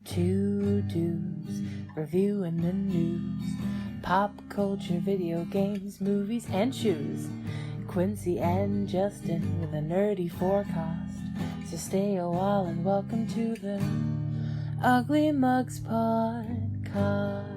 Two dudes reviewing the news, pop culture, video games, movies, and shoes. Quincy and Justin with a nerdy forecast. So stay a while and welcome to the Ugly Mugs Podcast.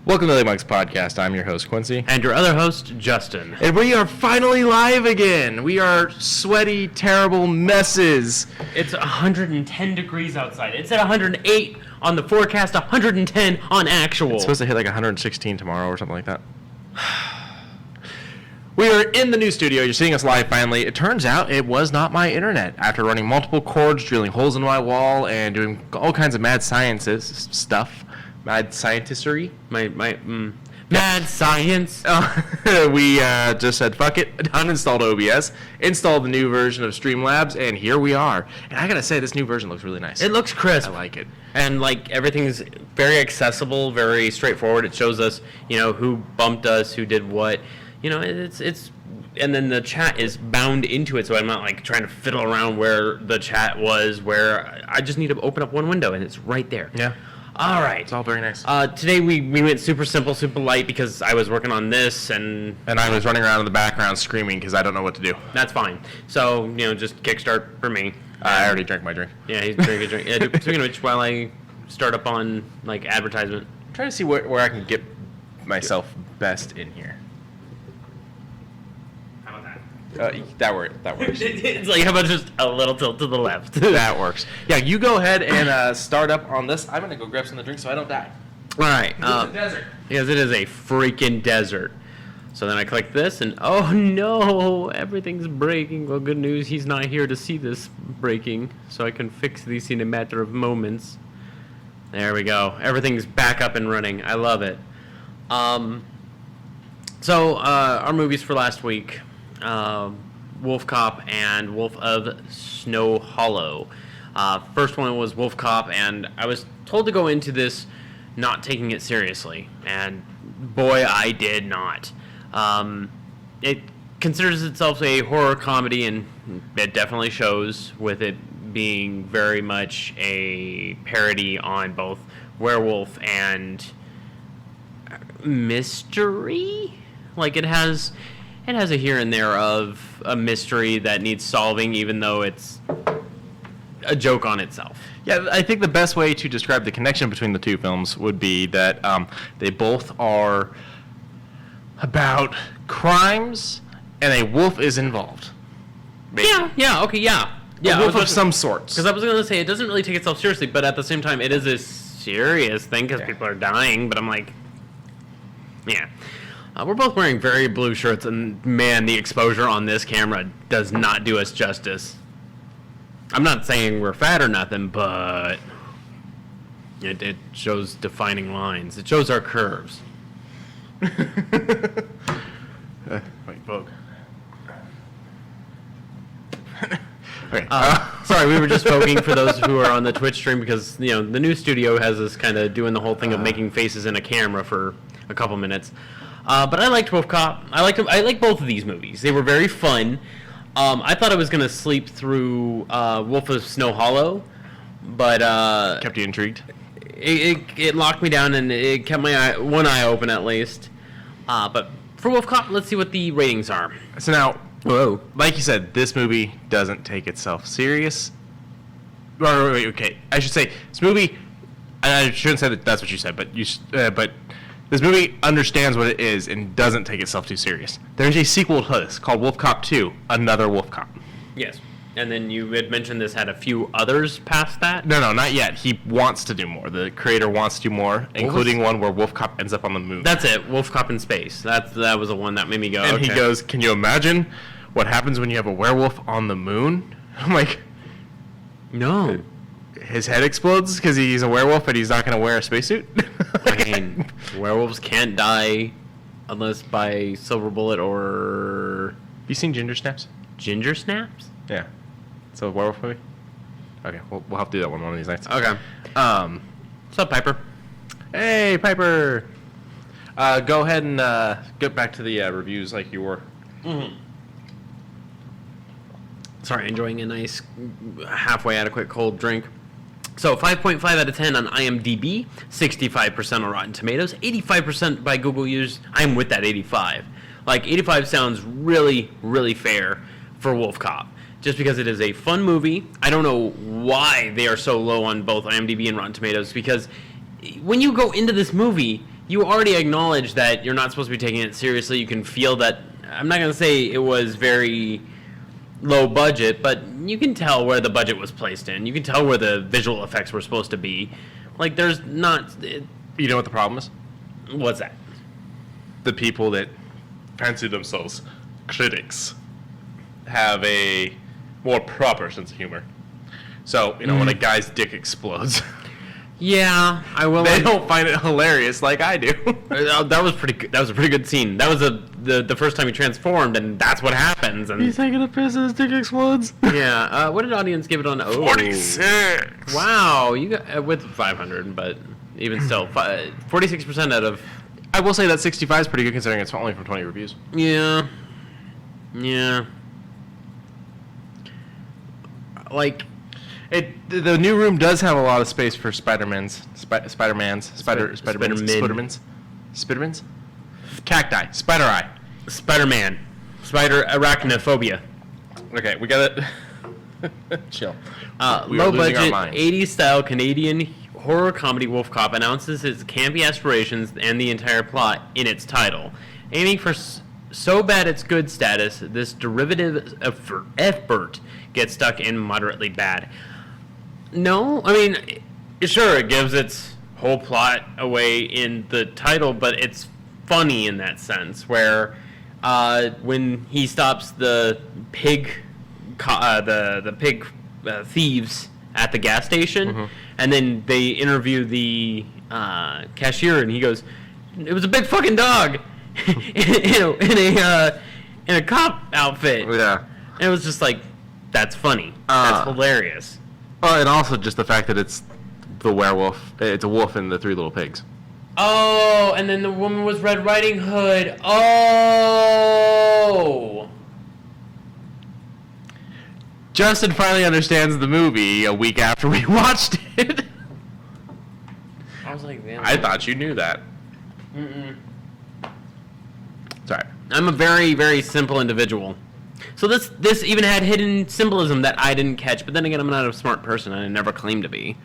Welcome to the Mugs Podcast. I'm your host, Quincy. And your other host, Justin. And we are finally live again. We are sweaty, terrible messes. It's 110 degrees outside. It's at 108 on the forecast, 110 on actual. It's supposed to hit like 116 tomorrow or something like that. We are in the new studio. You're seeing us live finally. It turns out it was not my internet. After running multiple cords, drilling holes in my wall, and doing all kinds of mad sciences stuff. Mad scientistery. Mad science. We just said, fuck it, uninstalled OBS, installed the new version of Streamlabs, and here we are. And I gotta say, this new version looks really nice. It looks crisp. I like it. And, like, everything's very accessible, very straightforward. It shows us, who bumped us, who did what. It's and then the chat is bound into it, so I'm not, like, trying to fiddle around where the chat was, where I just need to open up one window, and it's right there. Yeah. All right. It's all very nice. Today we went super simple, super light because I was working on this and I was running around in the background screaming because I don't know what to do. That's fine. So, just kickstart for me. I already drank my drink. Yeah, he's drinking a drink. Yeah, speaking of which, while I start up on, like, advertisement. I'm trying to see where I can get myself best in here. How about that? That works. It's like, how about just a little tilt to the left? That works. Yeah, you go ahead and start up on this. I'm going to go grab some of the drink so I don't die. All right. It's a desert. Yes, it is a freaking desert. So then I click this, and oh no, everything's breaking. Well, good news, he's not here to see this breaking, so I can fix these in a matter of moments. There we go. Everything's back up and running. I love it. So our movies for last week, Wolf Cop and Wolf of Snow Hollow. First one was Wolf Cop, and I was told to go into this not taking it seriously, and boy, I did not. It considers itself a horror comedy, and it definitely shows with it being very much a parody on both werewolf and mystery. Like, it has a here and there of a mystery that needs solving, even though it's a joke on itself. Yeah, I think the best way to describe the connection between the two films would be that they both are about crimes, and a wolf is involved. Basically. Yeah, okay, yeah. A wolf of some sort. Because I was going to say, it doesn't really take itself seriously, but at the same time, it is a serious thing because people are dying, but I'm like, yeah. We're both wearing very blue shirts, and man, the exposure on this camera does not do us justice. I'm not saying we're fat or nothing, but it shows defining lines. It shows our curves. Wait, Vogue. Okay. Sorry, we were just voguing for those who are on the Twitch stream because, the new studio has us kind of doing the whole thing of making faces in a camera for a couple minutes. But I liked Wolf Cop. I like both of these movies. They were very fun. I thought I was going to sleep through Wolf of Snow Hollow, but Kept you intrigued? It locked me down, and it kept my one eye open at least. But for Wolf Cop, let's see what the ratings are. So now, Whoa. like you said, this movie doesn't take itself serious. Wait, okay. I should say, this movie, I shouldn't say that that's what you said, but but this movie understands what it is and doesn't take itself too serious. There's a sequel to this called Wolf Cop 2, Another Wolf Cop. Yes. And then you had mentioned this had a few others past that? No, not yet. He wants to do more. The creator wants to do more, including one where Wolf Cop ends up on the moon. That's it, Wolf Cop in Space. That was the one that made me go, And okay. he goes, can you imagine what happens when you have a werewolf on the moon? I'm like, no. his head explodes because he's a werewolf and he's not going to wear a spacesuit? I mean, werewolves can't die unless by silver bullet or... You seen Ginger Snaps? Ginger Snaps? Yeah. It's a werewolf movie? Okay, we'll have to do that one of these nights. Okay. What's up, Piper? Hey, Piper! Go ahead and get back to the reviews like you were. Mm-hmm. Sorry, enjoying a nice halfway adequate cold drink. So 5.5 out of 10 on IMDb, 65% on Rotten Tomatoes, 85% by Google users. I'm with that 85. Like 85 sounds really, really fair for Wolf Cop. Just because it is a fun movie. I don't know why they are so low on both IMDb and Rotten Tomatoes, because when you go into this movie, you already acknowledge that you're not supposed to be taking it seriously. You can feel that. I'm not going to say it was very low budget, but you can tell where the budget was placed in. You can tell where the visual effects were supposed to be. Like, there's not... You know what the problem is? What's that? The people that fancy themselves critics have a more proper sense of humor. So, when a guy's dick explodes... Yeah, I will. They don't find it hilarious like I do. That was pretty good. That was a pretty good scene. That was the first time he transformed, and that's what happens. And he's taking a piss and his dick explodes. Yeah. What did audience give it on? 46. Wow, you got with 500, but even still, 46% out of. I will say that 65 is pretty good considering it's only from 20 reviews. Yeah. Yeah. Like. The new room does have a lot of space for Spider-Mans, Cacti, Spider-Eye. Spider-Man. Spider arachnophobia. Okay, we got it. Chill. Low budget, 80s style Canadian horror comedy Wolf Cop announces its campy aspirations and the entire plot in its title. Aiming for so bad it's good status, this derivative effort gets stuck in moderately bad. No, I mean, sure, it gives its whole plot away in the title, but it's funny in that sense, where when he stops the pig, thieves at the gas station, and then they interview the cashier, and he goes, "It was a big fucking dog," in a cop outfit. Yeah, and it was just like, that's funny, that's hilarious. Oh, and also just the fact that it's the werewolf. It's a wolf and the three little pigs. Oh, and then the woman was Red Riding Hood. Oh! Justin finally understands the movie a week after we watched it. I was like, man. I thought you knew that. Sorry. I'm a very, very simple individual. So this even had hidden symbolism that I didn't catch. But then again, I'm not a smart person, and I never claimed to be.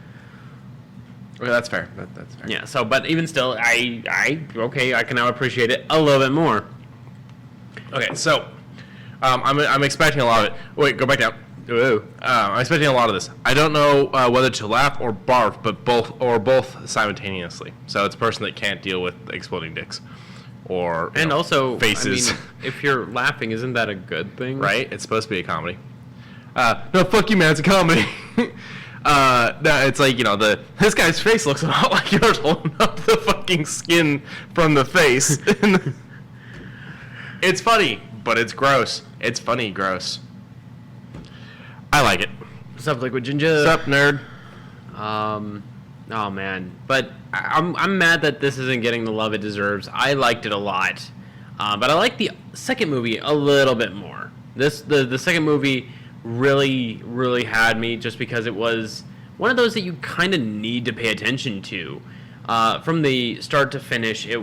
Okay, that's fair. That's fair. Yeah. So, but even still, I can now appreciate it a little bit more. Okay, so I'm expecting a lot of it. Wait, go back down. I'm expecting a lot of this. I don't know whether to laugh or barf, but both simultaneously. So it's a person that can't deal with exploding dicks. Or also faces. I mean, if you're laughing, isn't that a good thing? Right? It's supposed to be a comedy. No, fuck you, man. It's a comedy. No, it's like, this guy's face looks a lot like yours, holding up the fucking skin from the face. It's funny, but it's gross. It's funny, gross. I like it. What's up, Liquid Ginger? What's up, nerd? Oh man, but I'm mad that this isn't getting the love it deserves. I liked it a lot, but I like the second movie a little bit more. The second movie really had me, just because it was one of those that you kind of need to pay attention to. From the start to finish, it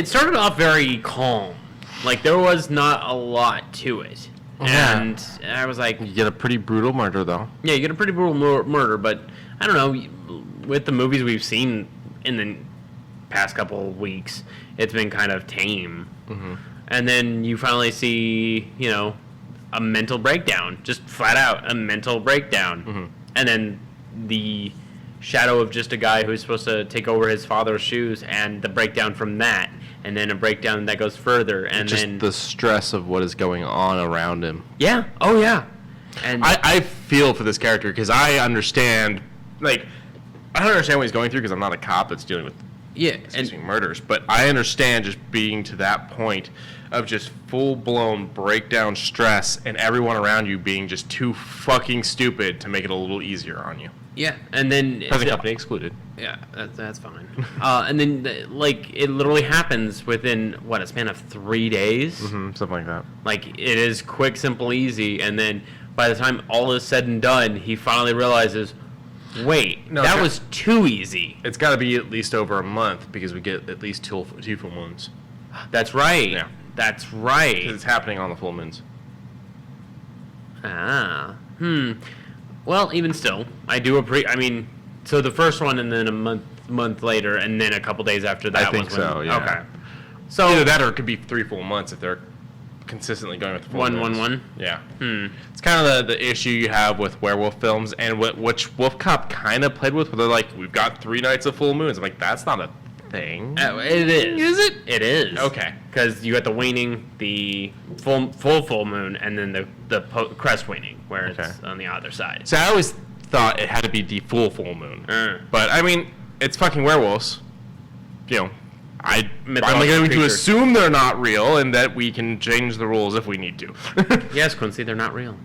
started off very calm. Like, there was not a lot to it. And I was like... You get a pretty brutal murder, though. Yeah, you get a pretty brutal murder, but I don't know, with the movies we've seen in the past couple of weeks, it's been kind of tame. And then you finally see, a mental breakdown. Just flat out, a mental breakdown. And then the shadow of just a guy who's supposed to take over his father's shoes, and the breakdown from that. And then a breakdown that goes further, and just then the stress of what is going on around him. Yeah. Oh yeah. And I feel for this character because I understand. Like, I don't understand what he's going through because I'm not a cop that's dealing with Yeah, murders. But I understand just being to that point of just full-blown breakdown stress and everyone around you being just too fucking stupid to make it a little easier on you. Yeah, and then Present company excluded. Yeah, that's fine. And then it literally happens within a span of 3 days. Something like that. Like, it is quick, simple, easy, and then by the time all is said and done, he finally realizes, wait, that was too easy. It's got to be at least over a month because we get at least two full moons. That's right. Yeah. That's right. Because it's happening on the full moons. Well, even still, I do so the first one and then a month later and then a couple days after that. I think so, yeah. Okay. So either that or it could be 3 full months if they're consistently going with the full moons. 1-1-1. Yeah. It's kind of the issue you have with werewolf films and which Wolf Cop kind of played with, where they're like, we've got 3 nights of full moons. I'm like, that's not a thing. It is. Is it? It is. Okay. Because you got the waning, the full moon, and then the crest waning, where it's on the other side. So I always thought it had to be the full moon. But, I mean, it's fucking werewolves. You know, I'm only going to assume they're not real and that we can change the rules if we need to. Yes, Quincy, they're not real.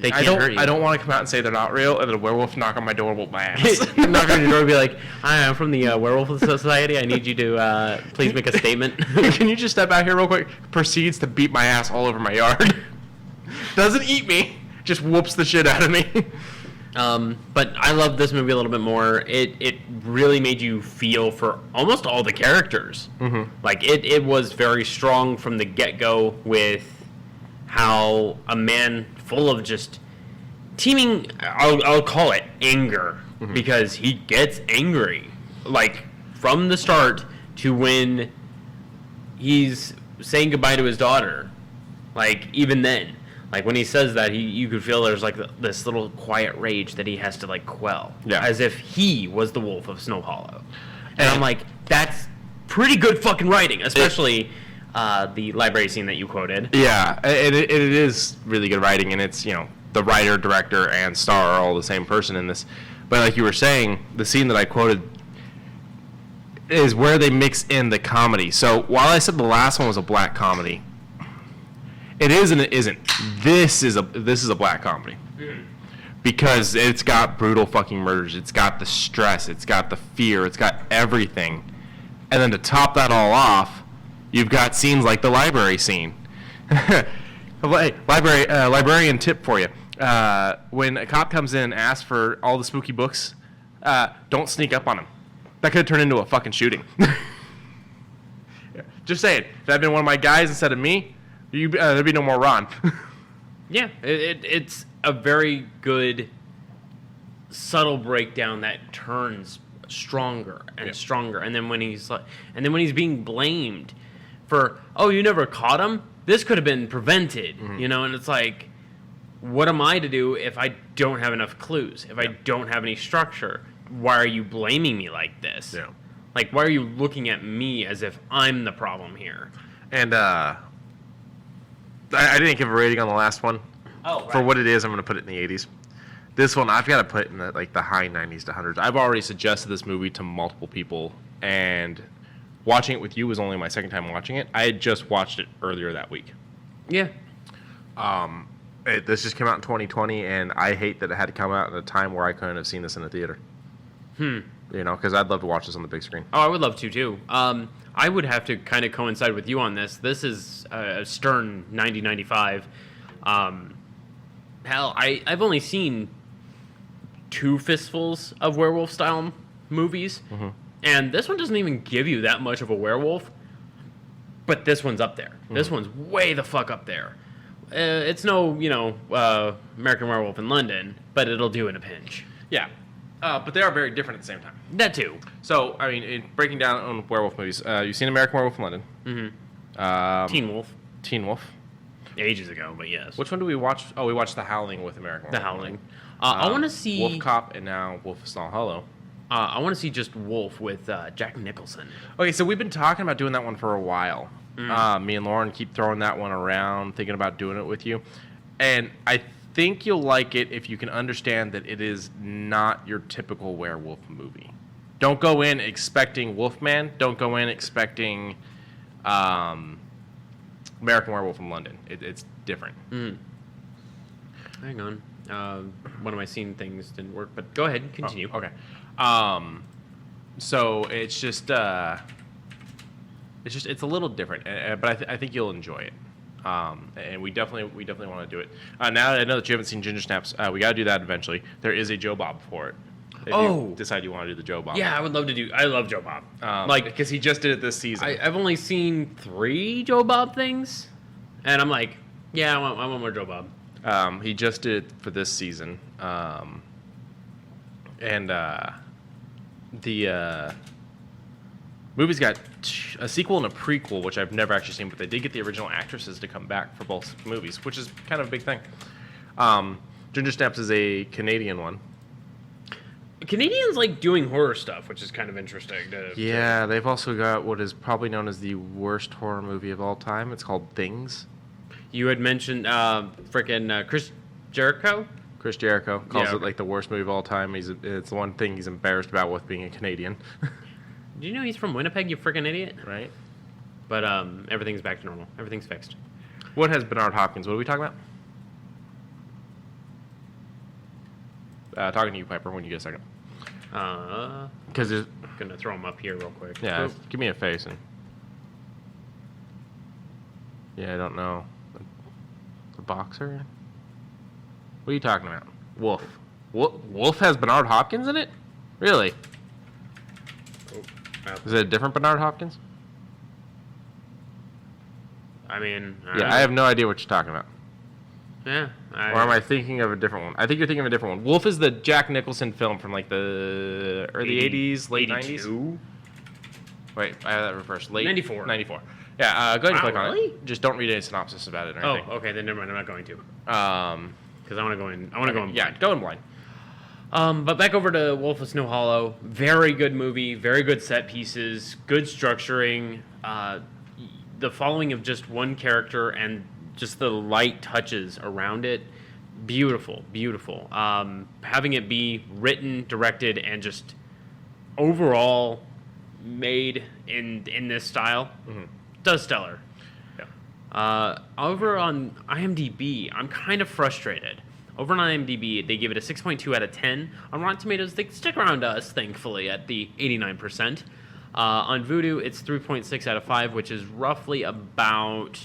They can't hurt you. I don't want to come out and say they're not real, and then a werewolf knock on my door whoop my ass. Knock on your door and be like, "Hi, I'm from the Werewolf Society. I need you to please make a statement." Can you just step out here real quick? Proceeds to beat my ass all over my yard. Doesn't eat me, just whoops the shit out of me. But I love this movie a little bit more. It really made you feel for almost all the characters. Like, it was very strong from the get-go with how a man full of just teeming, I'll call it anger, because he gets angry. Like, from the start to when he's saying goodbye to his daughter. Like, even then. Like, when he says that, you could feel there's, like, this little quiet rage that he has to, like, quell. Yeah. As if he was the wolf of Snow Hollow. And I'm like, that's pretty good fucking writing, especially the library scene that you quoted. Yeah, it is really good writing, and it's, you know, the writer, director, and star are all the same person in this. But like you were saying, the scene that I quoted is where they mix in the comedy. So while I said the last one was a black comedy, it is and it isn't. This is a black comedy. Because it's got brutal fucking murders, it's got the stress, it's got the fear, it's got everything. And then to top that all off, you've got scenes like the library scene. Librarian tip for you. When a cop comes in and asks for all the spooky books, don't sneak up on him. That could have turned into a fucking shooting. Just saying. If that had been one of my guys instead of me, there'd be no more Ron. Yeah, it's a very good, subtle breakdown that turns stronger and stronger. And then when he's being blamed for, oh, you never caught him? This could have been prevented, you know? And it's like, what am I to do if I don't have enough clues? If I don't have any structure? Why are you blaming me like this? Yeah. Like, why are you looking at me as if I'm the problem here? And I didn't give a rating on the last one. Oh, right. For what it is, I'm going to put it in the 80s. This one, I've got to put in the high 90s to 100s. I've already suggested this movie to multiple people, and watching it with you was only my second time watching it. I had just watched it earlier that week. Yeah. This just came out in 2020, and I hate that it had to come out at a time where I couldn't have seen this in a theater. You know, because I'd love to watch this on the big screen. Oh, I would love to, too. I would have to kind of coincide with you on this. This is a stern 90-95. Hell, I've only seen 2 fistfuls of werewolf-style movies, and this one doesn't even give you that much of a werewolf, but this one's up there. This one's way the fuck up there. It's no, American Werewolf in London, but it'll do in a pinch. Yeah. But they are very different at the same time. That too. So, I mean, in breaking down on werewolf movies, you've seen American Werewolf in London. Teen Wolf. Teen Wolf. Ages ago, but yes. Which one do we watch? Oh, we watched The Howling with American Werewolf. The Howling. I want to see... Wolf Cop and now Wolf of Snow Hollow. I want to see just Wolf with Jack Nicholson. Okay, so we've been talking about doing that one for a while. Me and Lauren keep throwing that one around, thinking about doing it with you. And I think you'll like it if you can understand that it is not your typical werewolf movie. Don't go in expecting Wolfman. Don't go in expecting American Werewolf in London. It's different. Hang on. One of my scene things didn't work, but go ahead, continue. Oh, okay. So it's just it's a little different, but I think you'll enjoy it. And we definitely want to do it. Now that I know that you haven't seen Ginger Snaps, we got to do that eventually. There is a Joe Bob for it. If you decide you want to do the Joe Bob. Yeah, I would love to do. I love Joe Bob. Because he just did it this season. I've only seen 3 Joe Bob things, and I'm like, yeah, I want more Joe Bob. He just did it for this season. The movie's got a sequel and a prequel, which I've never actually seen, but they did get the original actresses to come back for both movies, which is kind of a big thing. Ginger Snaps is a Canadian one. Canadians like doing horror stuff, which is kind of interesting. They've also got what is probably known as the worst horror movie of all time. It's called Things. You had mentioned Chris Jericho? Chris Jericho calls it like the worst movie of all time. It's the one thing he's embarrassed about with being a Canadian. Do you know he's from Winnipeg, you freaking idiot? Right. But everything's back to normal. Everything's fixed. What has Bernard Hopkins? What are we talking about? Talking to you, Piper, when you get a second. Because I'm gonna throw him up here real quick. Yeah, give me a face and. Yeah, I don't know. The boxer? What are you talking about? Wolf. Wolf has Bernard Hopkins in it? Really? Is it a different Bernard Hopkins? I mean... I have no idea what you're talking about. Yeah. Or am I thinking of a different one? I think you're thinking of a different one. Wolf is the Jack Nicholson film from like the early 80s, late 82? 90s. Wait, I have that reversed. Late 94. 94. Yeah, go ahead and click on really? it. Just don't read any synopsis about it or anything. Oh, okay, then never mind. I'm not going to. Because I want to go in. I want to go in blind. Yeah, go in blind. But back over to Wolf of Snow Hollow. Very good movie. Very good set pieces. Good structuring. The following of just one character and just the light touches around it. Beautiful, beautiful. Having it be written, directed, and just overall made in this style does stellar. Yeah. Over on IMDb, I'm kind of frustrated. Over on IMDb, they give it a 6.2 out of 10. On Rotten Tomatoes, they stick around to us, thankfully, at the 89%. On Vudu, it's 3.6 out of 5, which is roughly about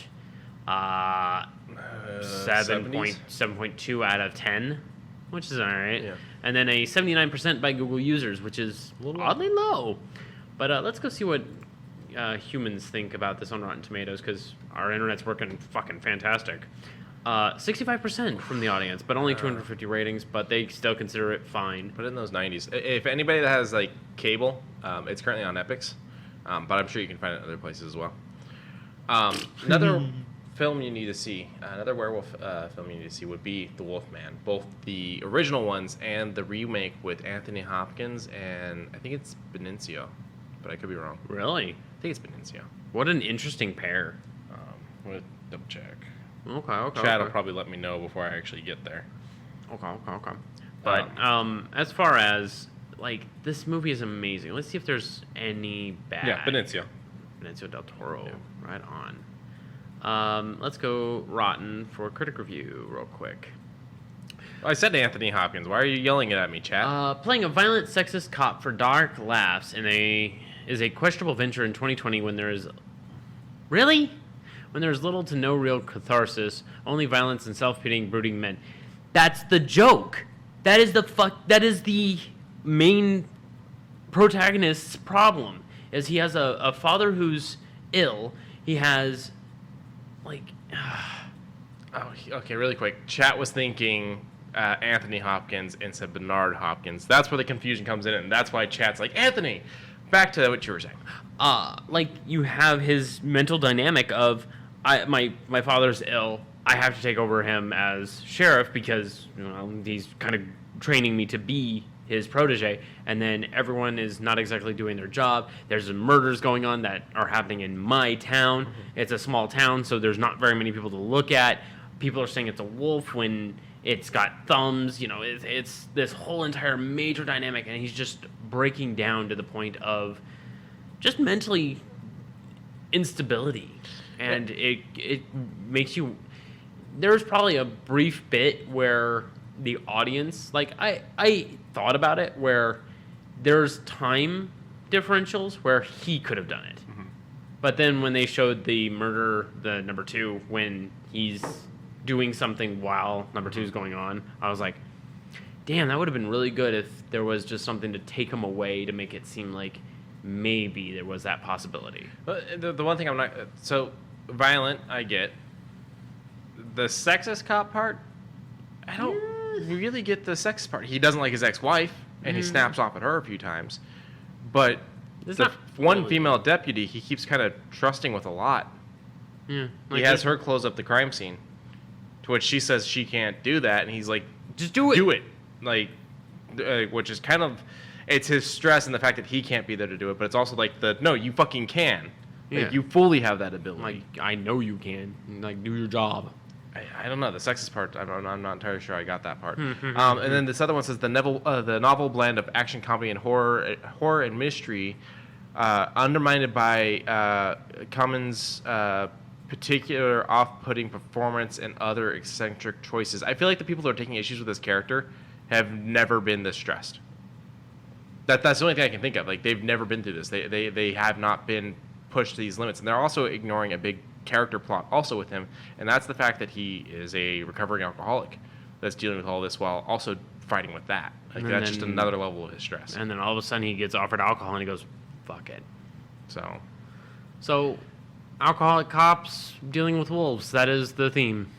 7.2 out of 10, which is all right. Yeah. And then a 79% by Google users, which is oddly low. But let's go see what humans think about this on Rotten Tomatoes, because our internet's working fucking fantastic. 65% from the audience, but only 250 ratings, but they still consider it fine. Put it in those 90s. If anybody that has like cable, it's currently on Epix, but I'm sure you can find it in other places as well. Another film you need to see, another werewolf film you need to see would be The Wolfman. Both the original ones and the remake with Anthony Hopkins and I think it's Benicio, but I could be wrong. Really? I think it's Benicio. What an interesting pair. I'm going to double check. Okay. Chad will probably let me know before I actually get there. Okay. But as far as, like, this movie is amazing. Let's see if there's any bad. Yeah, Benicio del Toro. Yeah. Right on. Let's go Rotten for critic review real quick. I said Anthony Hopkins. Why are you yelling at me, Chad? Playing a violent sexist cop for dark laughs is a questionable venture in 2020 when there is... Really? When there's little to no real catharsis, only violence and self-pitying brooding men. That's the joke. That is the main protagonist's problem. Is he has a father who's ill. He has, like... Okay, really quick. Chat was thinking Anthony Hopkins and said Bernard Hopkins. That's where the confusion comes in, and that's why Chat's like, Anthony! Back to what you were saying. Like, you have his mental dynamic of, my father's ill. I have to take over him as sheriff because he's kind of training me to be his protege. And then everyone is not exactly doing their job. There's murders going on that are happening in my town. Mm-hmm. It's a small town, so there's not very many people to look at. people are saying it's a wolf when it's got thumbs. You know, it's this whole entire major dynamic, and he's just breaking down to the point of just mentally instability, and it makes you. There's probably a brief bit where the audience, like I thought about it, where there's time differentials where he could have done it. Mm-hmm. But then when they showed the murder, the number 2, when he's doing something while number 2 is going on, I was like, damn, that would have been really good if there was just something to take him away to make it seem like maybe there was that possibility. The one thing I'm not... So, violent, I get. The sexist cop part, I don't really get the sexist part. He doesn't like his ex-wife, and he snaps off at her a few times. But the one really female deputy, he keeps kind of trusting with a lot. Yeah, he has her close up the crime scene, to which she says she can't do that, and he's like, just do it. Do it. Like, which is kind of... It's his stress and the fact that he can't be there to do it, but it's also like no, you fucking can. Yeah. Like, you fully have that ability. Like, I know you can. Like, do your job. I don't know. The sexist part, I'm not entirely sure I got that part. And then this other one says the novel blend of action, comedy, and horror and mystery, undermined by Cummins' particular off-putting performance and other eccentric choices. I feel like the people who are taking issues with this character have never been this stressed. That's the only thing I can think of. Like, they've never been through this. They have not been pushed to these limits, and they're also ignoring a big character plot also with him, and that's the fact that he is a recovering alcoholic that's dealing with all this while also fighting with that. Like, and that's just another level of his stress. And then all of a sudden he gets offered alcohol and he goes, fuck it. So alcoholic cops dealing with wolves, that is the theme.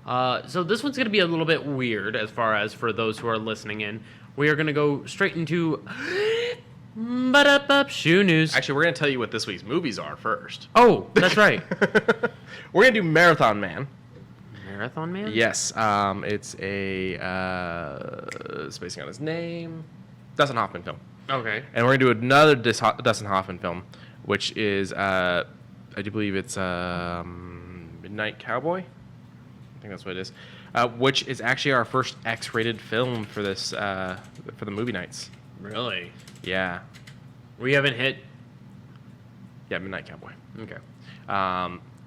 So this one's going to be a little bit weird as far as for those who are listening in. We are going to go straight into shoe news. Actually, we're going to tell you what this week's movies are first. Oh, that's right. We're going to do Marathon Man. Marathon Man? Yes. It's a, spacing on his name, Dustin Hoffman film. Okay. And we're going to do another Dustin Hoffman film, which is, I do believe it's Midnight Cowboy. I think that's what it is. Which is actually our first X-rated film for this, for the movie nights. Really? Yeah. We haven't hit... Yeah, Midnight Cowboy. Okay.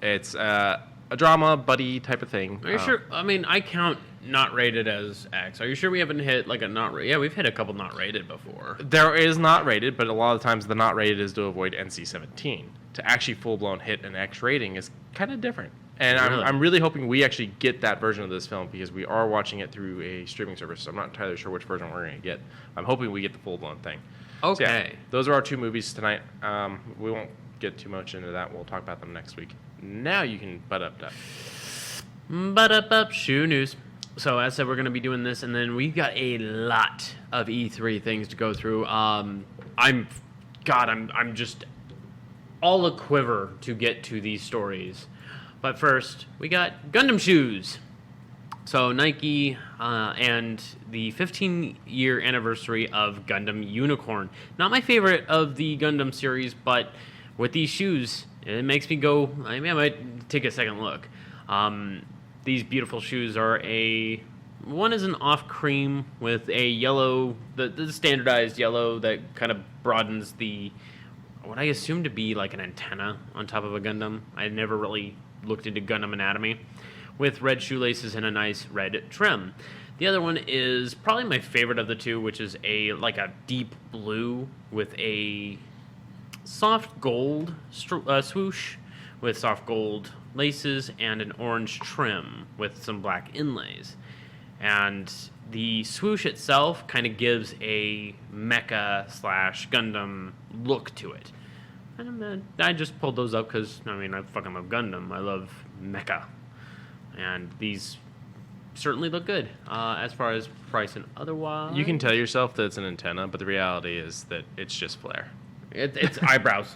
It's a drama, buddy type of thing. Are you sure? I mean, I count not rated as X. Are you sure we haven't hit like a not rated? Yeah, we've hit a couple not rated before. There is not rated, but a lot of times the not rated is to avoid NC-17. To actually full-blown hit an X rating is kind of different. And Really? I'm really hoping we actually get that version of this film because we are watching it through a streaming service. So I'm not entirely sure which version we're going to get. I'm hoping we get the full-blown thing. Okay. So yeah, those are our 2 movies tonight. We won't get too much into that. We'll talk about them next week. Now you can butt up. Shoe news. So as I said, we're going to be doing this, and then we've got a lot of E3 things to go through. I'm just all a quiver to get to these stories. But first, we got Gundam shoes. So Nike and the 15-year anniversary of Gundam Unicorn. Not my favorite of the Gundam series, but with these shoes, it makes me go, I might take a second look. These beautiful shoes are one is an off cream with a yellow, the standardized yellow that kind of broadens what I assume to be like an antenna on top of a Gundam. I never really looked into Gundam anatomy, with red shoelaces and a nice red trim. The other one is probably my favorite of the 2, which is a deep blue with a soft gold swoosh with soft gold laces and an orange trim with some black inlays. And the swoosh itself kind of gives a mecha / Gundam look to it. And I just pulled those up because, I fucking love Gundam. I love mecha. And these certainly look good as far as price and otherwise. You can tell yourself that it's an antenna, but the reality is that it's just flare. It's eyebrows.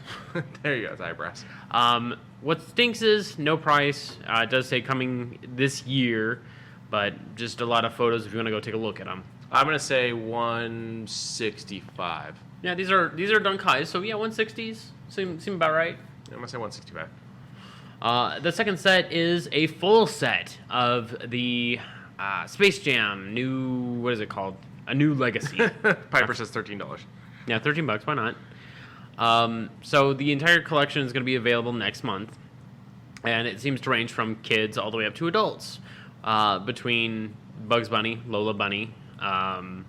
There you go, it's eyebrows. What stinks is no price. It does say coming this year, but just a lot of photos if you want to go take a look at them. I'm going to say 165. Yeah, these are Dunkais, so yeah, 160s seem about right. I'm going to say 165. The second set is a full set of the Space Jam new, what is it called? A New Legacy. Piper says $13. Yeah, $13. Why not? So the entire collection is going to be available next month, and it seems to range from kids all the way up to adults, between Bugs Bunny, Lola Bunny, and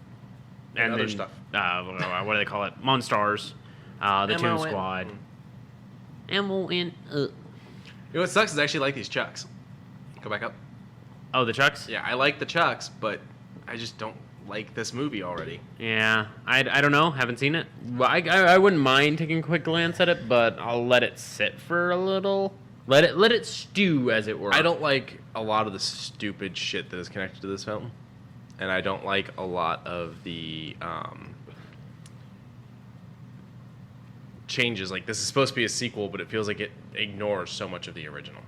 other then, stuff. What do they call it? Monstars, the Toon Squad, You know what sucks is I actually like these Chucks. Go back up. Oh, the Chucks? Yeah, I like the Chucks, but I just don't like this movie already. Yeah, I don't know. Haven't seen it. Well, I wouldn't mind taking a quick glance at it, but I'll let it sit for a little. Let it stew, as it were. I don't like a lot of the stupid shit that is connected to this film, and I don't like a lot of the changes. Like, this is supposed to be a sequel, but it feels like it ignores so much of the original.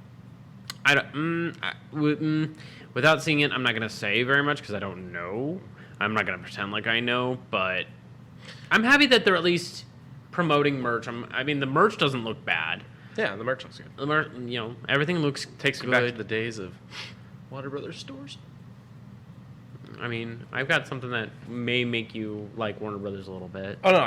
I don't. Without seeing it, I'm not gonna say very much because I don't know. I'm not gonna pretend like I know, but I'm happy that they're at least promoting merch. I mean, the merch doesn't look bad. Yeah, the merch looks good. The everything takes good. Back to the days of Warner Brothers stores. I mean, I've got something that may make you like Warner Brothers a little bit. Oh no,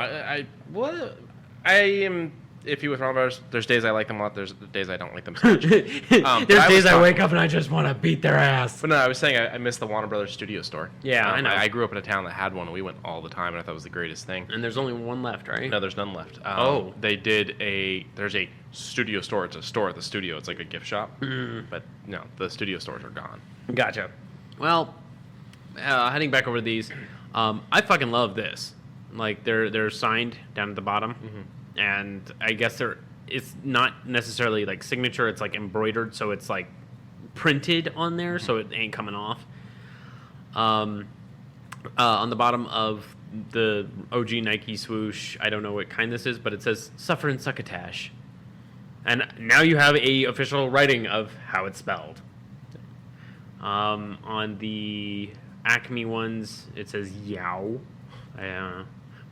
I am iffy with Warner Brothers. There's days I like them a lot. There's days I don't like them so much. There's days I wake up and I just want to beat their ass. But no, I was saying I miss the Warner Brothers studio store. Yeah, I know. I grew up in a town that had one, and we went all the time, and I thought it was the greatest thing. And there's only one left, right? No, there's none left. They did there's a studio store. It's a store at the studio. It's like a gift shop. But no, the studio stores are gone. Gotcha. Well, heading back over to these, I fucking love this. Like, they're signed down at the bottom, and I guess it's not necessarily like signature. It's like embroidered, so it's like printed on there, so it ain't coming off. On the bottom of the OG Nike swoosh, I don't know what kind this is, but it says "Suffer and Succotash," and now you have a official writing of how it's spelled. On the Acme ones, it says "Yow."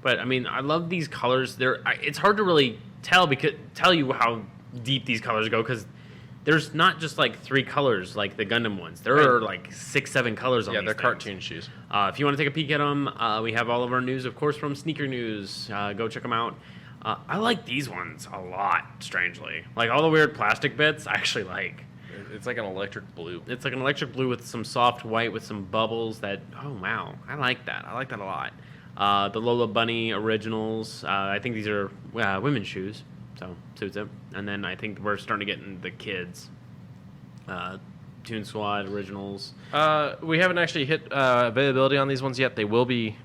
But I mean, I love these colors. It's hard to really tell you how deep these colors go, because there's not just like 3 colors like the Gundam ones. There are like 6, 7 colors on these. Yeah, they're things. cartoon shoes. If you want to take a peek at them, we have all of our news, of course, from Sneaker News. Go check them out. I like these ones a lot, strangely. Like, all the weird plastic bits, I actually like. It's like an electric blue. It's like an electric blue with some soft white with some bubbles oh, wow. I like that. I like that a lot. The Lola Bunny originals, I think these are women's shoes, so suits it. And then I think we're starting to get into the kids. Toon Squad originals. We haven't actually hit availability on these ones yet. They will be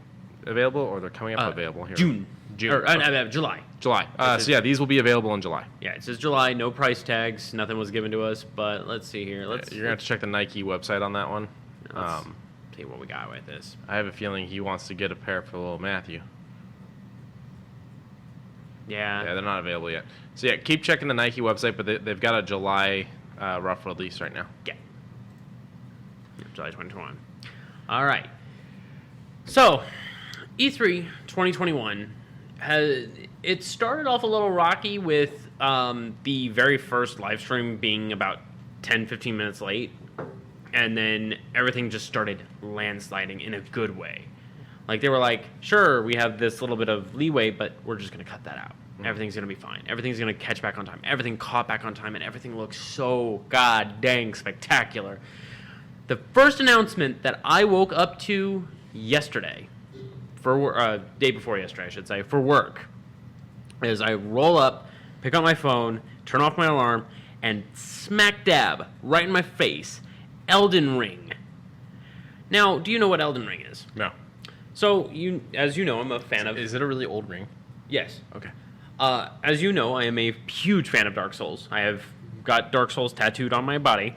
available, or they're coming up available here. July. July. So yeah, these will be available in July. Yeah, it says July, no price tags, nothing was given to us, but let's see here. You're gonna have to check the Nike website on that one. Let's see what we got with this. I have a feeling he wants to get a pair for little Matthew. Yeah. Yeah, they're not available yet. So yeah, keep checking the Nike website, but they've got a July rough release right now. Yeah. July 2021. All right. So, E3 2021 it started off a little rocky with the very first live stream being about 10-15 minutes late, and then everything just started landsliding in a good way. Like, they were like, sure, we have this little bit of leeway, but we're just going to cut that out. Everything's going to be fine. Everything's going to catch back on time. Everything caught back on time, and everything looks so god dang spectacular. The first announcement that I woke up to yesterday, day before yesterday, I should say, for work, is I roll up, pick up my phone, turn off my alarm, and smack dab, right in my face, Elden Ring. Now, do you know what Elden Ring is? No. So, as you know, I'm a fan of... Is it a really old ring? Yes. Okay. As you know, I am a huge fan of Dark Souls. I have got Dark Souls tattooed on my body.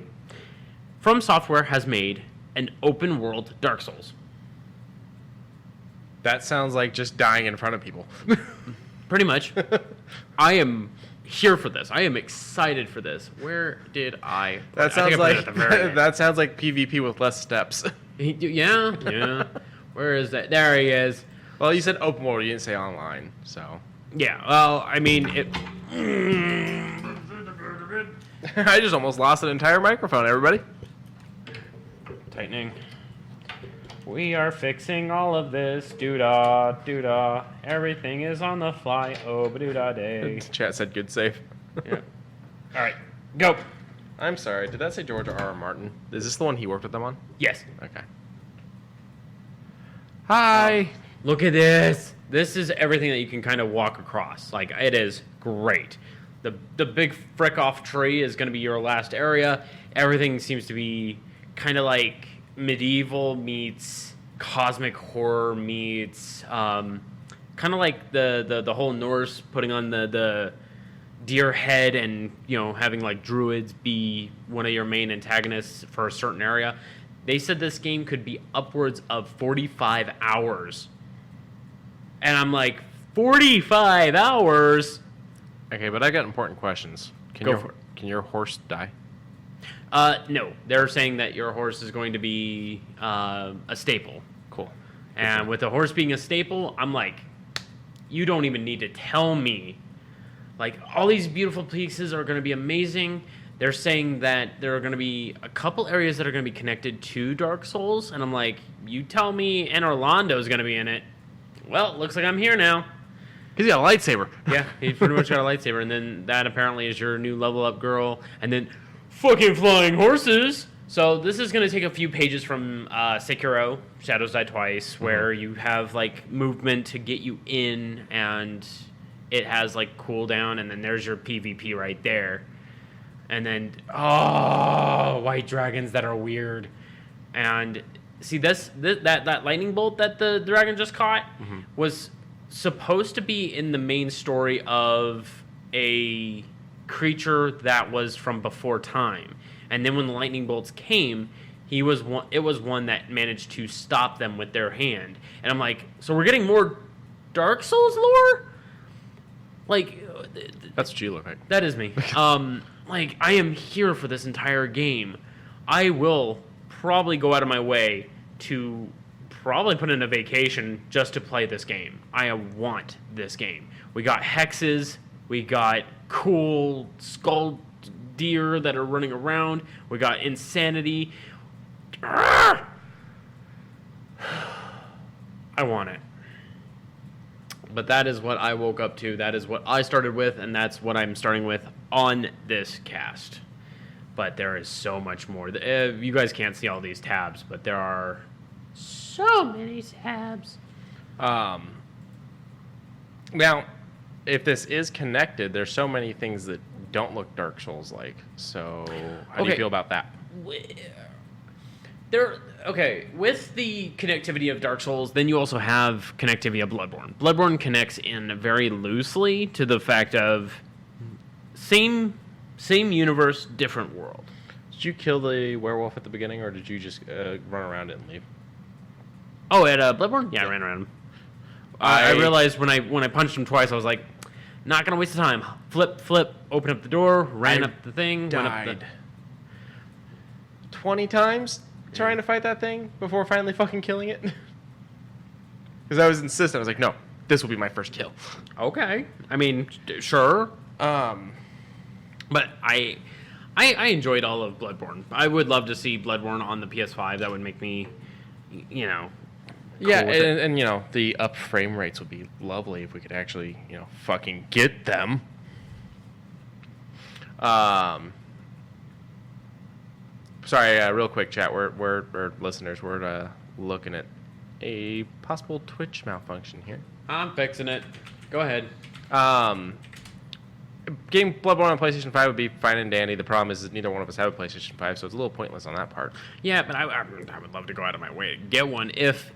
From Software has made an open world Dark Souls. That sounds like just dying in front of people. Pretty much. I am here for this. I am excited for this. Where did I... That sounds like that sounds like PvP with less steps. Yeah. Where is that? There he is. Well, you said open world. You didn't say online, so... Yeah, well, I mean, I just almost lost an entire microphone, everybody. Tightening. We are fixing all of this. Doo-dah, doo-dah. Everything is on the fly. Oh, ba-doo-dah day. Chat said good save. Yeah. All right, go. I'm sorry, did that say George R.R. Martin? Is this the one he worked with them on? Yes. Okay. Hi. Look at this. This is everything that you can kind of walk across. Like, it is great. The big frick off tree is going to be your last area. Everything seems to be kind of like medieval meets cosmic horror meets kind of like the whole Norse putting on the deer head and, you know, having like druids be one of your main antagonists for a certain area. They said this game could be upwards of 45 hours. And I'm like, 45 hours? Okay, but I got important questions. Can your horse die? No. They're saying that your horse is going to be a staple. Cool. And with the horse being a staple, I'm like, you don't even need to tell me. Like, all these beautiful pieces are going to be amazing. They're saying that there are going to be a couple areas that are going to be connected to Dark Souls. And I'm like, you tell me and Orlando's going to be in it. Well, it looks like I'm here now. He's got a lightsaber. Yeah, he's pretty much got a lightsaber. And then that apparently is your new level up girl. And then fucking flying horses. So this is going to take a few pages from Sekiro, Shadows Die Twice, where you have, like, movement to get you in, and it has, like, cooldown, and then there's your PvP right there. And then, white dragons that are weird. And see, that lightning bolt that the dragon just caught was supposed to be in the main story of a creature that was from before time. And then when the lightning bolts came, it was one that managed to stop them with their hand. And I'm like, so we're getting more Dark Souls lore? Like, That's what you look like. that is me. Like, I am here for this entire game. I will probably go out of my way to probably put in a vacation just to play this game. I want this game. We got hexes. We got cool skull deer that are running around. We got insanity. I want it. But that is what I woke up to. That is what I started with, and that's what I'm starting with on this cast. But there is so much more. You guys can't see all these tabs, but there are so many tabs. Now, if this is connected, there's so many things that don't look Dark Souls-like. So how do you feel about that? With the connectivity of Dark Souls, then you also have connectivity of Bloodborne. Bloodborne connects in very loosely to the fact of same universe, different world. Did you kill the werewolf at the beginning, or did you just run around it and leave? Oh, at Bloodborne? Yeah, I ran around him. I realized when I punched him twice, I was like, not gonna waste the time. Flip, open up the door, ran up the thing, died went up 20 times trying to fight that thing before finally fucking killing it. Because I was insistent. I was like, no, this will be my first kill. Okay. I mean, sure. But I enjoyed all of Bloodborne. I would love to see Bloodborne on the PS5. That would make me, cool yeah, with and the up frame rates would be lovely if we could actually, fucking get them. Sorry, real quick, chat. We're listeners. We're looking at a possible Twitch malfunction here. I'm fixing it. Go ahead. Getting Bloodborne on PlayStation 5 would be fine and dandy. The problem is that neither one of us have a PlayStation 5, so it's a little pointless on that part. Yeah, but I would love to go out of my way to get one if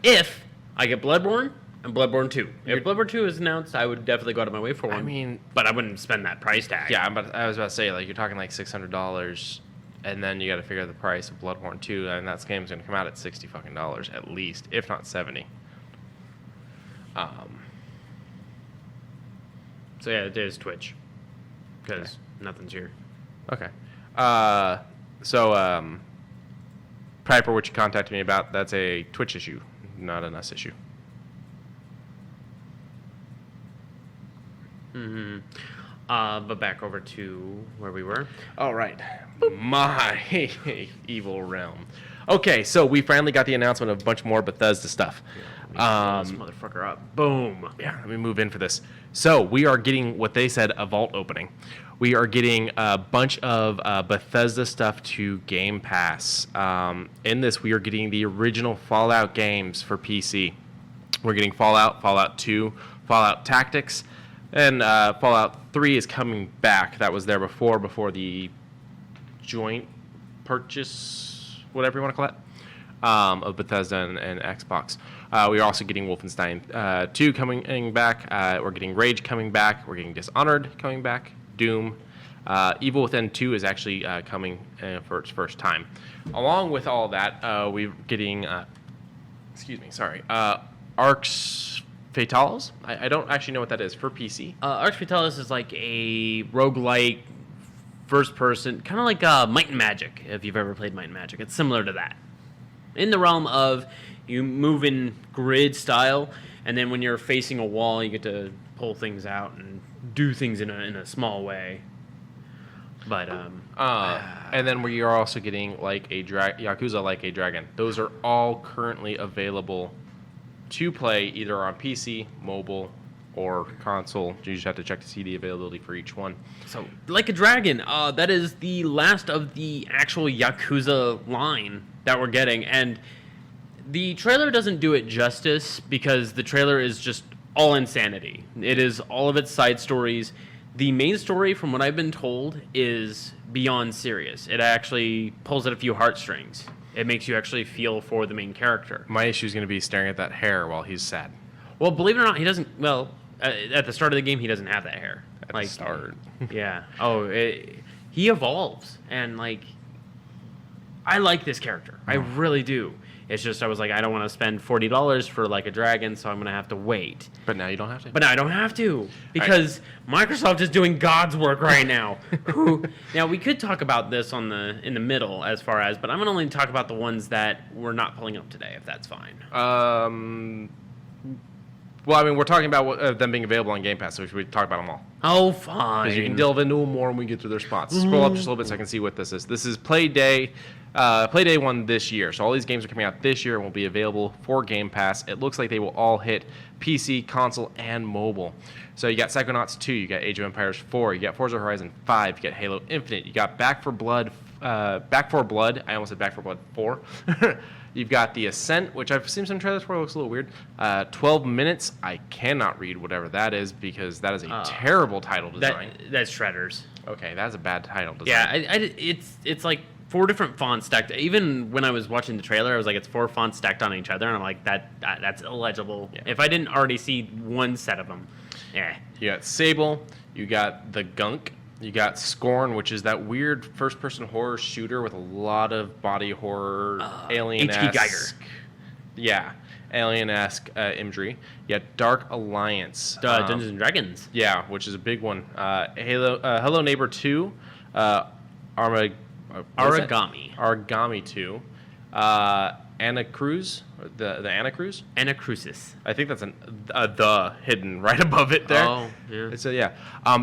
I get Bloodborne and Bloodborne 2. If Bloodborne 2 is announced, I would definitely go out of my way for one. I mean, but I wouldn't spend that price tag. Yeah, I was about to say, like, you're talking like $600, and then you got to figure out the price of Bloodborne 2, and that game's going to come out at $60 fucking at least, if not 70. So yeah, it is Twitch. Because nothing's here. Okay. So, Piper, what you contacted me about, that's a Twitch issue, not an us issue. But back over to where we were. All right. My evil realm. Okay, so we finally got the announcement of a bunch more Bethesda stuff. Blow this motherfucker up. Boom. Yeah, let me move in for this. So we are getting what they said, a vault opening. We are getting a bunch of Bethesda stuff to Game Pass. In this, we are getting the original Fallout games for PC. We're getting Fallout, Fallout 2, Fallout Tactics, and Fallout 3 is coming back. That was there before the joint purchase, whatever you want to call it, of Bethesda and Xbox. We are also getting Wolfenstein 2 coming back. We're getting Rage coming back. We're getting Dishonored coming back. Doom. Evil Within 2 is actually coming for its first time. Along with all that, we're getting, Arx Fatalis. I don't actually know what that is for PC. Arx Fatalis is like a roguelike first person, kind of like Might and Magic, if you've ever played Might and Magic. It's similar to that. In the realm of you move in grid style, and then when you're facing a wall, you get to pull things out and do things in a small way. But and then we are also getting like a Yakuza Like a Dragon. Those are all currently available to play either on PC, mobile, or console. You just have to check to see the availability for each one. So, Like a Dragon, that is the last of the actual Yakuza line that we're getting, and the trailer doesn't do it justice because the trailer is just all insanity. It is all of its side stories. The main story, from what I've been told, is beyond serious. It actually pulls at a few heartstrings. It makes you actually feel for the main character. My issue is going to be staring at that hair while he's sad. Well, believe it or not, he doesn't. Well, at the start of the game, he doesn't have that hair. At the start. Yeah. Oh, he evolves, and like, I like this character. I really do. It's just I was like, I don't want to spend $40 for Like a Dragon, so I'm gonna have to wait. But now you don't have to. But now I don't have to because Microsoft is doing God's work right now. Now we could talk about this in the middle as far as, but I'm gonna only talk about the ones that we're not pulling up today, if that's fine. Well, I mean, we're talking about them being available on Game Pass, so we should talk about them all. Oh, fine. Because you can delve into them more when we get to their spots. Scroll up just a little bit so I can see what this is. This is Play Day 1 this year. So all these games are coming out this year and will be available for Game Pass. It looks like they will all hit PC, console, and mobile. So you got Psychonauts 2, you got Age of Empires 4, you got Forza Horizon 5, you got Halo Infinite, you got Back 4 Blood. I almost said Back 4 Blood 4. You've got The Ascent, which I've seen some trailers for. It looks a little weird. 12 Minutes. I cannot read whatever that is because that is a terrible title design. That's Shredders. Okay, that's a bad title design. Yeah, it's like 4 different fonts stacked. Even when I was watching the trailer, I was like, it's 4 fonts stacked on each other, and I'm like, that's illegible. Yeah. If I didn't already see one set of them, yeah. You got Sable. You got The Gunk. You got Scorn, which is that weird first-person horror shooter with a lot of body horror, alien-esque. H.P. Geiger. Yeah, alien-esque imagery. You got Dark Alliance. Dungeons and Dragons. Yeah, which is a big one. Hello Neighbor 2. Origami 2. Anacruz, the Anacruz? Anacrusis. I think that's the hidden right above it there. Oh, yeah. So yeah.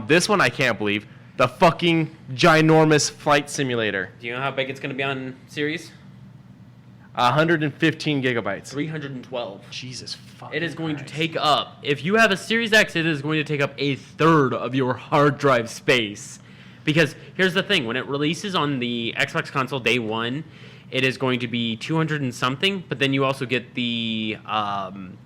This one I can't believe. The fucking ginormous flight simulator. Do you know how big it's going to be on Series? 115 gigabytes. 312. Jesus fucking It is going Christ. to take up, if you have a Series X, it is going to take up a third of your hard drive space. Because here's the thing, when it releases on the Xbox console day 1, it is going to be 200 and something, but then you also get the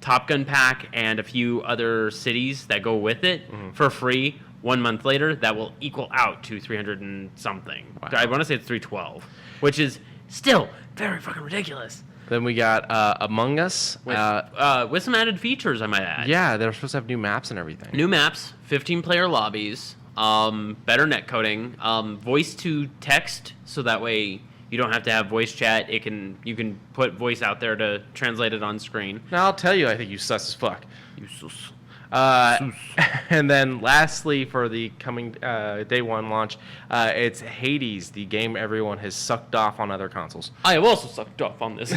Top Gun pack and a few other cities that go with it for free 1 month later. That will equal out to 300 and something. Wow. I want to say it's 312, which is still very fucking ridiculous. Then we got Among Us. With some added features, I might add. Yeah, they're supposed to have new maps and everything. New maps, 15-player lobbies, better netcoding, voice to text, so that way you don't have to have voice chat. You can put voice out there to translate it on screen. Now I'll tell you, I think you sus as fuck. You sus. And then lastly, for the coming day 1 launch, it's Hades, the game everyone has sucked off on other consoles. I have also sucked off on this.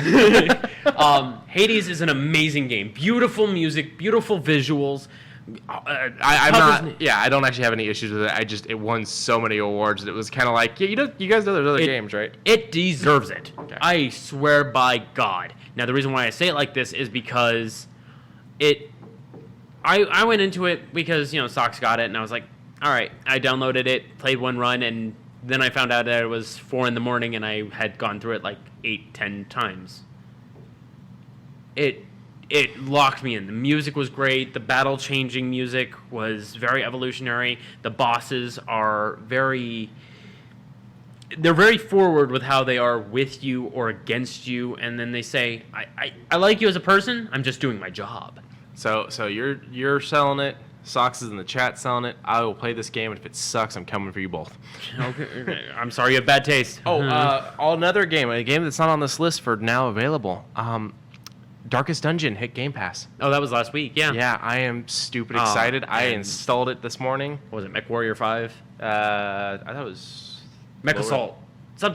Hades is an amazing game. Beautiful music, beautiful visuals, I'm not. Yeah, I don't actually have any issues with it. It won so many awards that it was kind of like, yeah, you guys know there's other games, right? It deserves it. Okay. I swear by God. Now the reason why I say it like this is because I went into it because Socks got it, and I was like, all right. I downloaded it, played one run, and then I found out that it was 4 a.m, and I had gone through it like 8-10 times. It locked me in. The music was great. The battle-changing music was very evolutionary. The bosses are they're very forward with how they are with you or against you, and then they say, I like you as a person, I'm just doing my job. So you're selling it. Socks is in the chat selling it. I will play this game, and if it sucks, I'm coming for you both. Okay. I'm sorry you have bad taste. Another game. A game that's not on this list for now available. Darkest Dungeon hit Game Pass. Oh, that was last week, yeah. Yeah, I am stupid excited. I installed it this morning. What was it, MechWarrior 5? I thought it was... Mech Assault.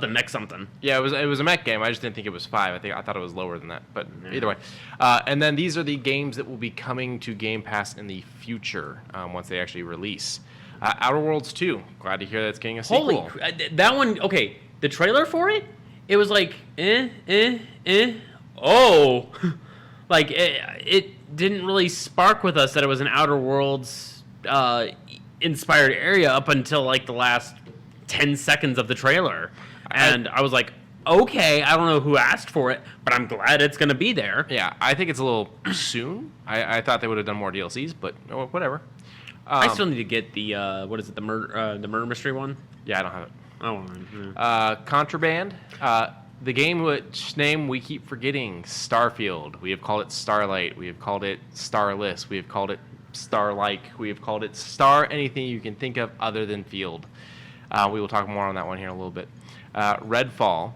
Mech something. Yeah, it was a mech game. I just didn't think it was 5. I thought it was lower than that. But either way. And then these are the games that will be coming to Game Pass in the future once they actually release. Outer Worlds 2. Glad to hear that's getting a sequel. That one, okay, the trailer for it, it was like, oh. Like, it didn't really spark with us that it was an Outer Worlds inspired area up until like the last 10 seconds of the trailer. And I was like, okay, I don't know who asked for it, but I'm glad it's going to be there. Yeah, I think it's a little soon. I thought they would have done more DLCs, but whatever. I still need to get the, the murder mystery one? Yeah, I don't have it. Oh, Contraband. The game which name we keep forgetting, Starfield. We have called it Starlight. We have called it Starless. We have called it Starlike. We have called it Star anything you can think of other than Field. We will talk more on that one here in a little bit. Redfall,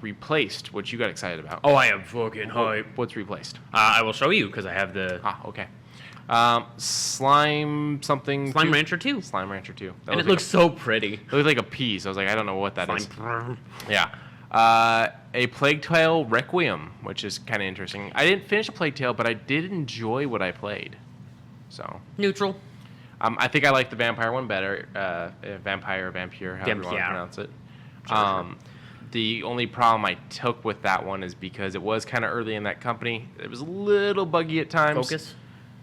Replaced, which you got excited about. Oh, I am fucking hype. What's Replaced? I will show you because I have the... Okay. Slime Rancher 2. Slime Rancher 2. And it looks so pretty. It looked like a pea, so I was like, I don't know what that is. Slime. Yeah. A Plague Tale Requiem, which is kind of interesting. I didn't finish a Plague Tale, but I did enjoy what I played. So neutral. I think I like the vampire one better. Vampire, however you want to pronounce it. Sure. The only problem I took with that one is because it was kind of early in that company. It was a little buggy at times. Focus?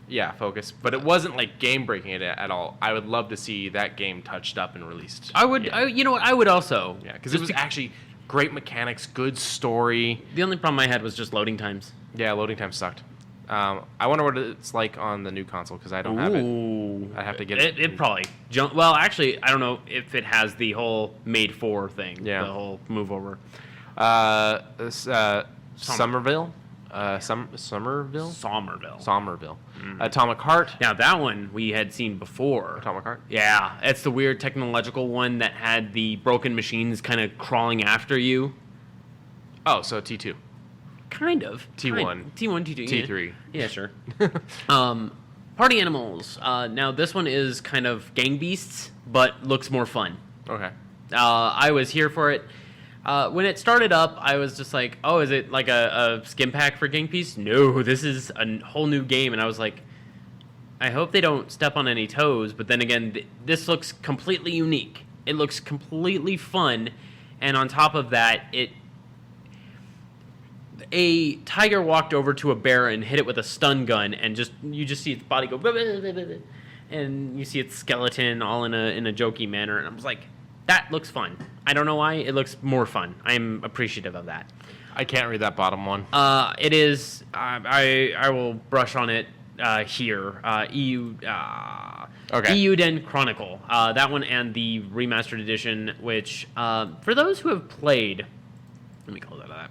Yeah, Focus. But it wasn't like game-breaking at all. I would love to see that game touched up and released. I would, you know what, I would also. Yeah, because it was actually great mechanics, good story. The only problem I had was just loading times. Yeah, loading times sucked. I wonder what it's like on the new console because I don't have it. I have to get it. It probably jump. Well, actually, I don't know if it has the whole made for thing. Yeah. The whole move over. Somerville. Somerville. Atomic Heart. Now that one we had seen before. Atomic Heart. Yeah, it's the weird technological one that had the broken machines kind of crawling after you. Oh, so T2. Kind of. T1. T1, T2. T3. Yeah, sure. Party Animals. Now, this one is kind of Gang Beasts, but looks more fun. Okay. I was here for it. When it started up, I was just like, oh, is it like a skim pack for Gang Beasts? No, this is a whole new game. And I was like, I hope they don't step on any toes. But then again, this looks completely unique. It looks completely fun. And on top of that, a tiger walked over to a bear and hit it with a stun gun, and you just see its body go, and you see its skeleton all in a jokey manner, and I was like, that looks fun. I don't know why, it looks more fun. I'm appreciative of that. I can't read that bottom one. It is. I will brush on it here. EU. Okay. Euden Chronicle. That one and the remastered edition, which for those who have played, let me close out of that.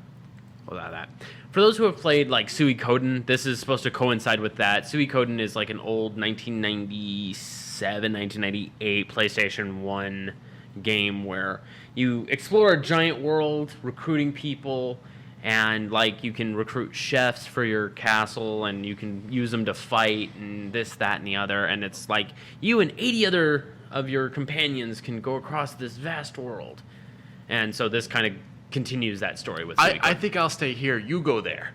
For those who have played like Suikoden, this is supposed to coincide with that. Suikoden is like an old 1997, 1998 PlayStation 1 game where you explore a giant world, recruiting people, and like you can recruit chefs for your castle, and you can use them to fight, and this, that, and the other. And it's like you and 80 other of your companions can go across this vast world. And so this kind of continues that story with Suikoden. I think I'll stay here. You go there.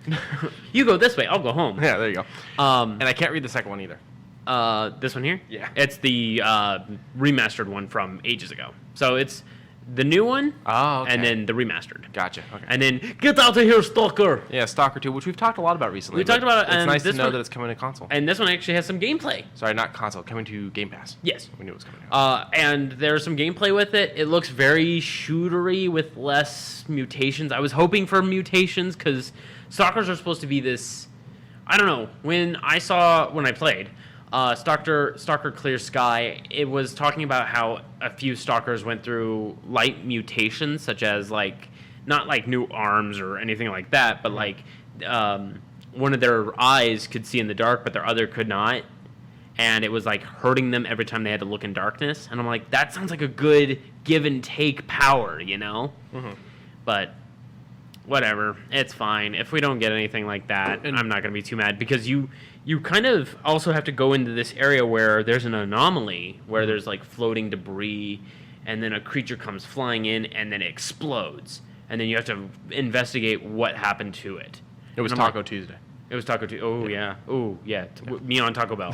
You go this way. I'll go home. Yeah, there you go. And I can't read the second one either. This one here? Yeah. It's the remastered one from ages ago. So it's the new one, and then the remastered. Gotcha. Okay. And then, get out of here, Stalker! Yeah, Stalker 2, which we've talked a lot about recently. We talked about it, It's nice to this know one- that it's coming to console. And this one actually has some gameplay. Sorry, not console, coming to Game Pass. Yes. We knew it was coming to console. And there's some gameplay with it. It looks very shootery with less mutations. I was hoping for mutations because stalkers are supposed to be this... I don't know. When I played Stalker Clear Sky, it was talking about how a few stalkers went through light mutations, such as like not like new arms or anything like that, but like one of their eyes could see in the dark, but their other could not, and it was like hurting them every time they had to look in darkness. And I'm like, that sounds like a good give and take power, you know? Mm-hmm. But whatever, it's fine. If we don't get anything like that, I'm not going to be too mad, because you kind of also have to go into this area where there's an anomaly, where there's like floating debris, and then a creature comes flying in, and then it explodes. And then you have to investigate what happened to it. It was Taco Tuesday. It was Taco Tuesday. Oh, yeah. Oh, yeah. Me on Taco Bell.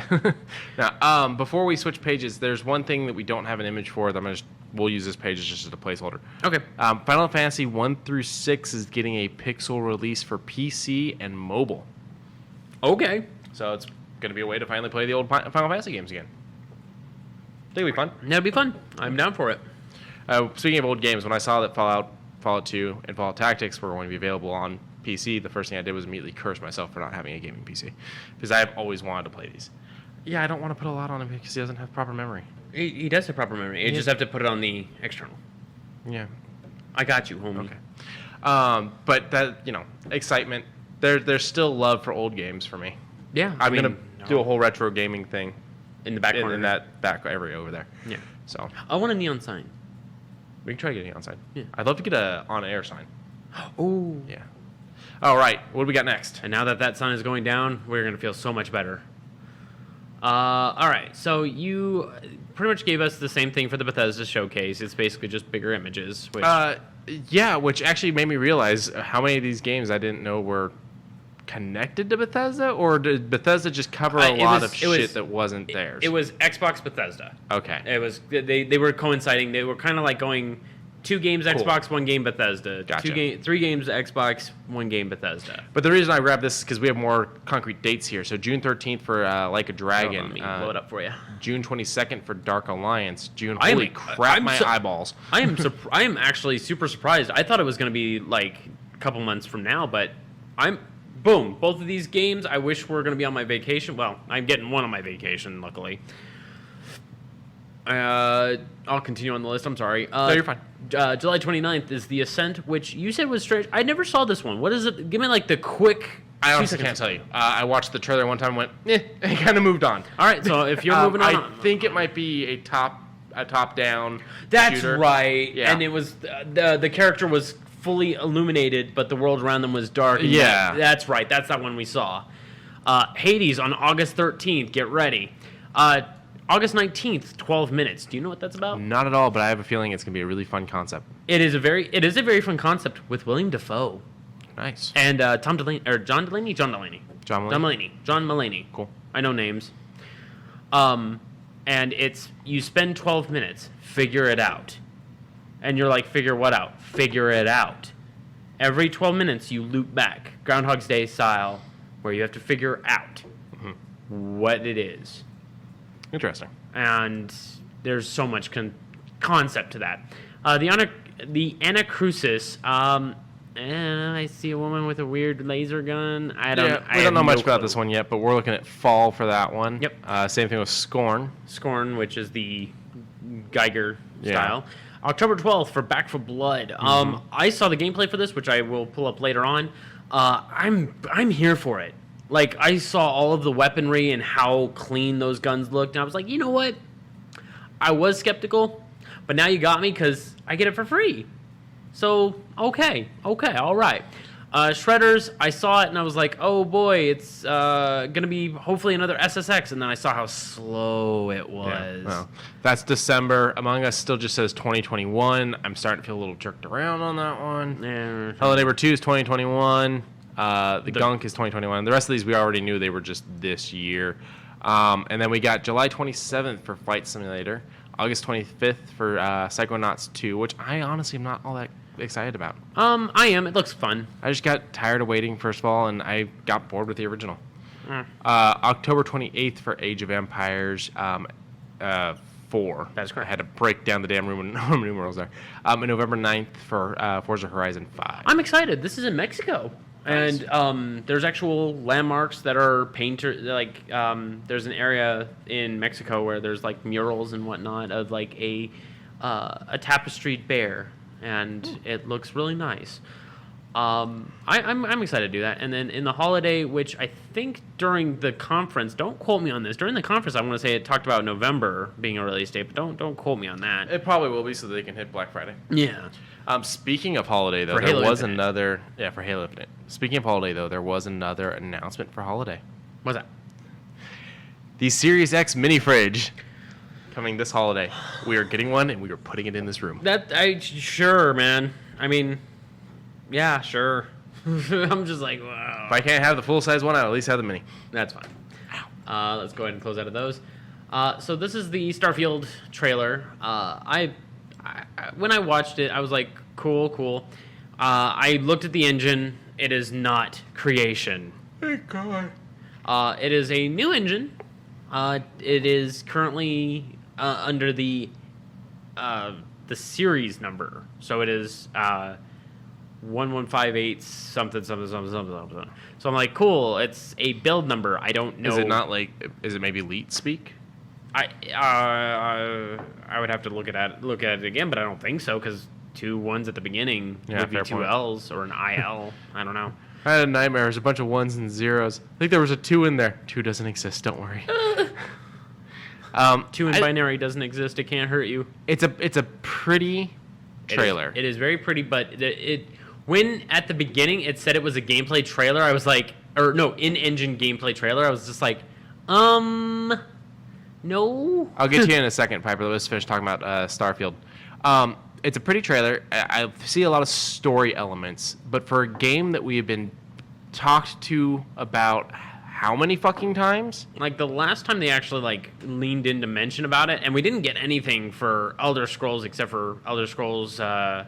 Now, before we switch pages, there's one thing that we don't have an image for that we'll use this page just as a placeholder. Okay. Final Fantasy 1 through 6 is getting a pixel release for PC and mobile. Okay. So it's going to be a way to finally play the old Final Fantasy games again. I think it'll be fun. That'll be fun. I'm down for it. Speaking of old games, when I saw that Fallout 2 and Fallout Tactics were going to be available on PC, the first thing I did was immediately curse myself for not having a gaming PC, because I've always wanted to play these. Yeah, I don't want to put a lot on him because he doesn't have proper memory. He does have proper memory. You just have to put it on the external. Yeah. I got you, homie. Okay. But that, excitement. There's still love for old games for me. Yeah. I'm going to do a whole retro gaming thing in the back corner. In that back area over there. Yeah. So I want a neon sign. we can try getting on side. Yeah. I'd love to get a on-air sign. Oh. Yeah. All right. What do we got next? And now that sun is going down, we're going to feel so much better. All right. So you pretty much gave us the same thing for the Bethesda showcase. It's basically just bigger images. Which... yeah, which actually made me realize how many of these games I didn't know were connected to Bethesda, or did Bethesda just cover a lot of shit that wasn't theirs? It was Xbox Bethesda. Okay. It was they were coinciding. They were kind of like going 2 games Xbox, 1 game Bethesda. Gotcha. 3 games Xbox, 1 game Bethesda. But the reason I grabbed this is because we have more concrete dates here. So June 13th for Like a Dragon. Let me blow it up for you. June 22nd for Dark Alliance. Holy crap, my eyeballs. I am actually super surprised. I thought it was going to be like a couple months from now, but boom, both of these games I wish were going to be on my vacation. Well, I'm getting one on my vacation, luckily. I'll continue on the list. I'm sorry. No, you're fine. July 29th is The Ascent, which you said was strange. I never saw this one. What is it? Give me like the quick... I honestly can't tell you. I watched the trailer one time and went, and kind of moved on. All right, so if you're moving on... I think it might be a top-down That's shooter. right. Yeah. And it was... The character was fully illuminated, but the world around them was dark. Yeah. That's right. That's that one we saw. Hades on August 13th. Get ready. August 19th, 12 minutes. Do you know what that's about? Not at all, but I have a feeling it's going to be a really fun concept. It is a very fun concept with William Dafoe. Nice. And John Mulaney. John Mulaney. Cool. I know names. And you spend 12 minutes, figure it out. And you're like, figure what out? Figure it out. Every 12 minutes, you loop back, Groundhog's Day style, where you have to figure out what it is. Interesting. And there's so much concept to that. The Anacrusis, I see a woman with a weird laser gun. We don't know much about this one yet, but we're looking at fall for that one. Yep. Same thing with Scorn. Scorn, which is the Geiger style. October 12th for Back for Blood. I saw the gameplay for this, which I will pull up later on. I'm here for it. Like, I saw all of the weaponry and how clean those guns looked, and I was like, you know what? I was skeptical, but now you got me because I get it for free. So, okay, all right. Shredders, I saw it, and I was like, oh boy, it's going to be hopefully another SSX, and then I saw how slow it was. Yeah, well, that's December. Among Us still just says 2021. I'm starting to feel a little jerked around on that one. Yeah. Hello Neighbor 2 is 2021. The Gunk is 2021. The rest of these we already knew they were just this year. And then we got July 27th for Flight Simulator, August 25th for Psychonauts 2, which I honestly am not all that excited about. I am. It looks fun. I just got tired of waiting, first of all, and I got bored with the original. October 28th for Age of Empires 4. That's correct. I had to break down the damn Roman numerals there. And November 9th for Forza Horizon 5. I'm excited. This is in Mexico. Nice. And there's actual landmarks that are painted. Like, there's an area in Mexico where there's like murals and whatnot of like a tapestried bear, and it looks really nice. I'm excited to do that. And then in the holiday, which I think during the conference, don't quote me on this. During the conference, I want to say it talked about November being a release date, but don't quote me on that. It probably will be so they can hit Black Friday. Yeah. Speaking of holiday, though, For there Halo was Infinite. another... Yeah, for Halo Infinite. Speaking of holiday, though, there was another announcement for holiday. What's that? The Series X mini fridge coming this holiday. We are getting one, and we are putting it in this room. Sure, man. I mean, yeah, sure. I'm just like, wow. If I can't have the full-size one, I'll at least have the mini. That's fine. Let's go ahead and close out of those. So this is the Starfield trailer. When I watched it, I was like, cool. I looked at the engine. It is not Creation. Thank God. It is a new engine. It is currently under the series number. So it is 1158 something. So I'm like, cool. It's a build number. I don't know. Is it not like? Is it maybe Elite speak? I would have to look at it again, but I don't think so because 2 1s at the beginning would be fair 2 point. L's or an IL. I don't know. I had a nightmare. There's a bunch of 1s and 0s. I think there was a 2 in there. 2 doesn't exist. Don't worry. 2 in binary doesn't exist. It can't hurt you. It's a pretty trailer. It is very pretty, but when at the beginning it said it was a gameplay trailer, I was like, or no, in-engine gameplay trailer. I was just like, no. I'll get to you in a second, Piper. Let's finish talking about Starfield. It's a pretty trailer. I see a lot of story elements, but for a game that we have been talked to about how many fucking times? Like the last time they actually like leaned in to mention about it, and we didn't get anything for Elder Scrolls except for Elder Scrolls ESO.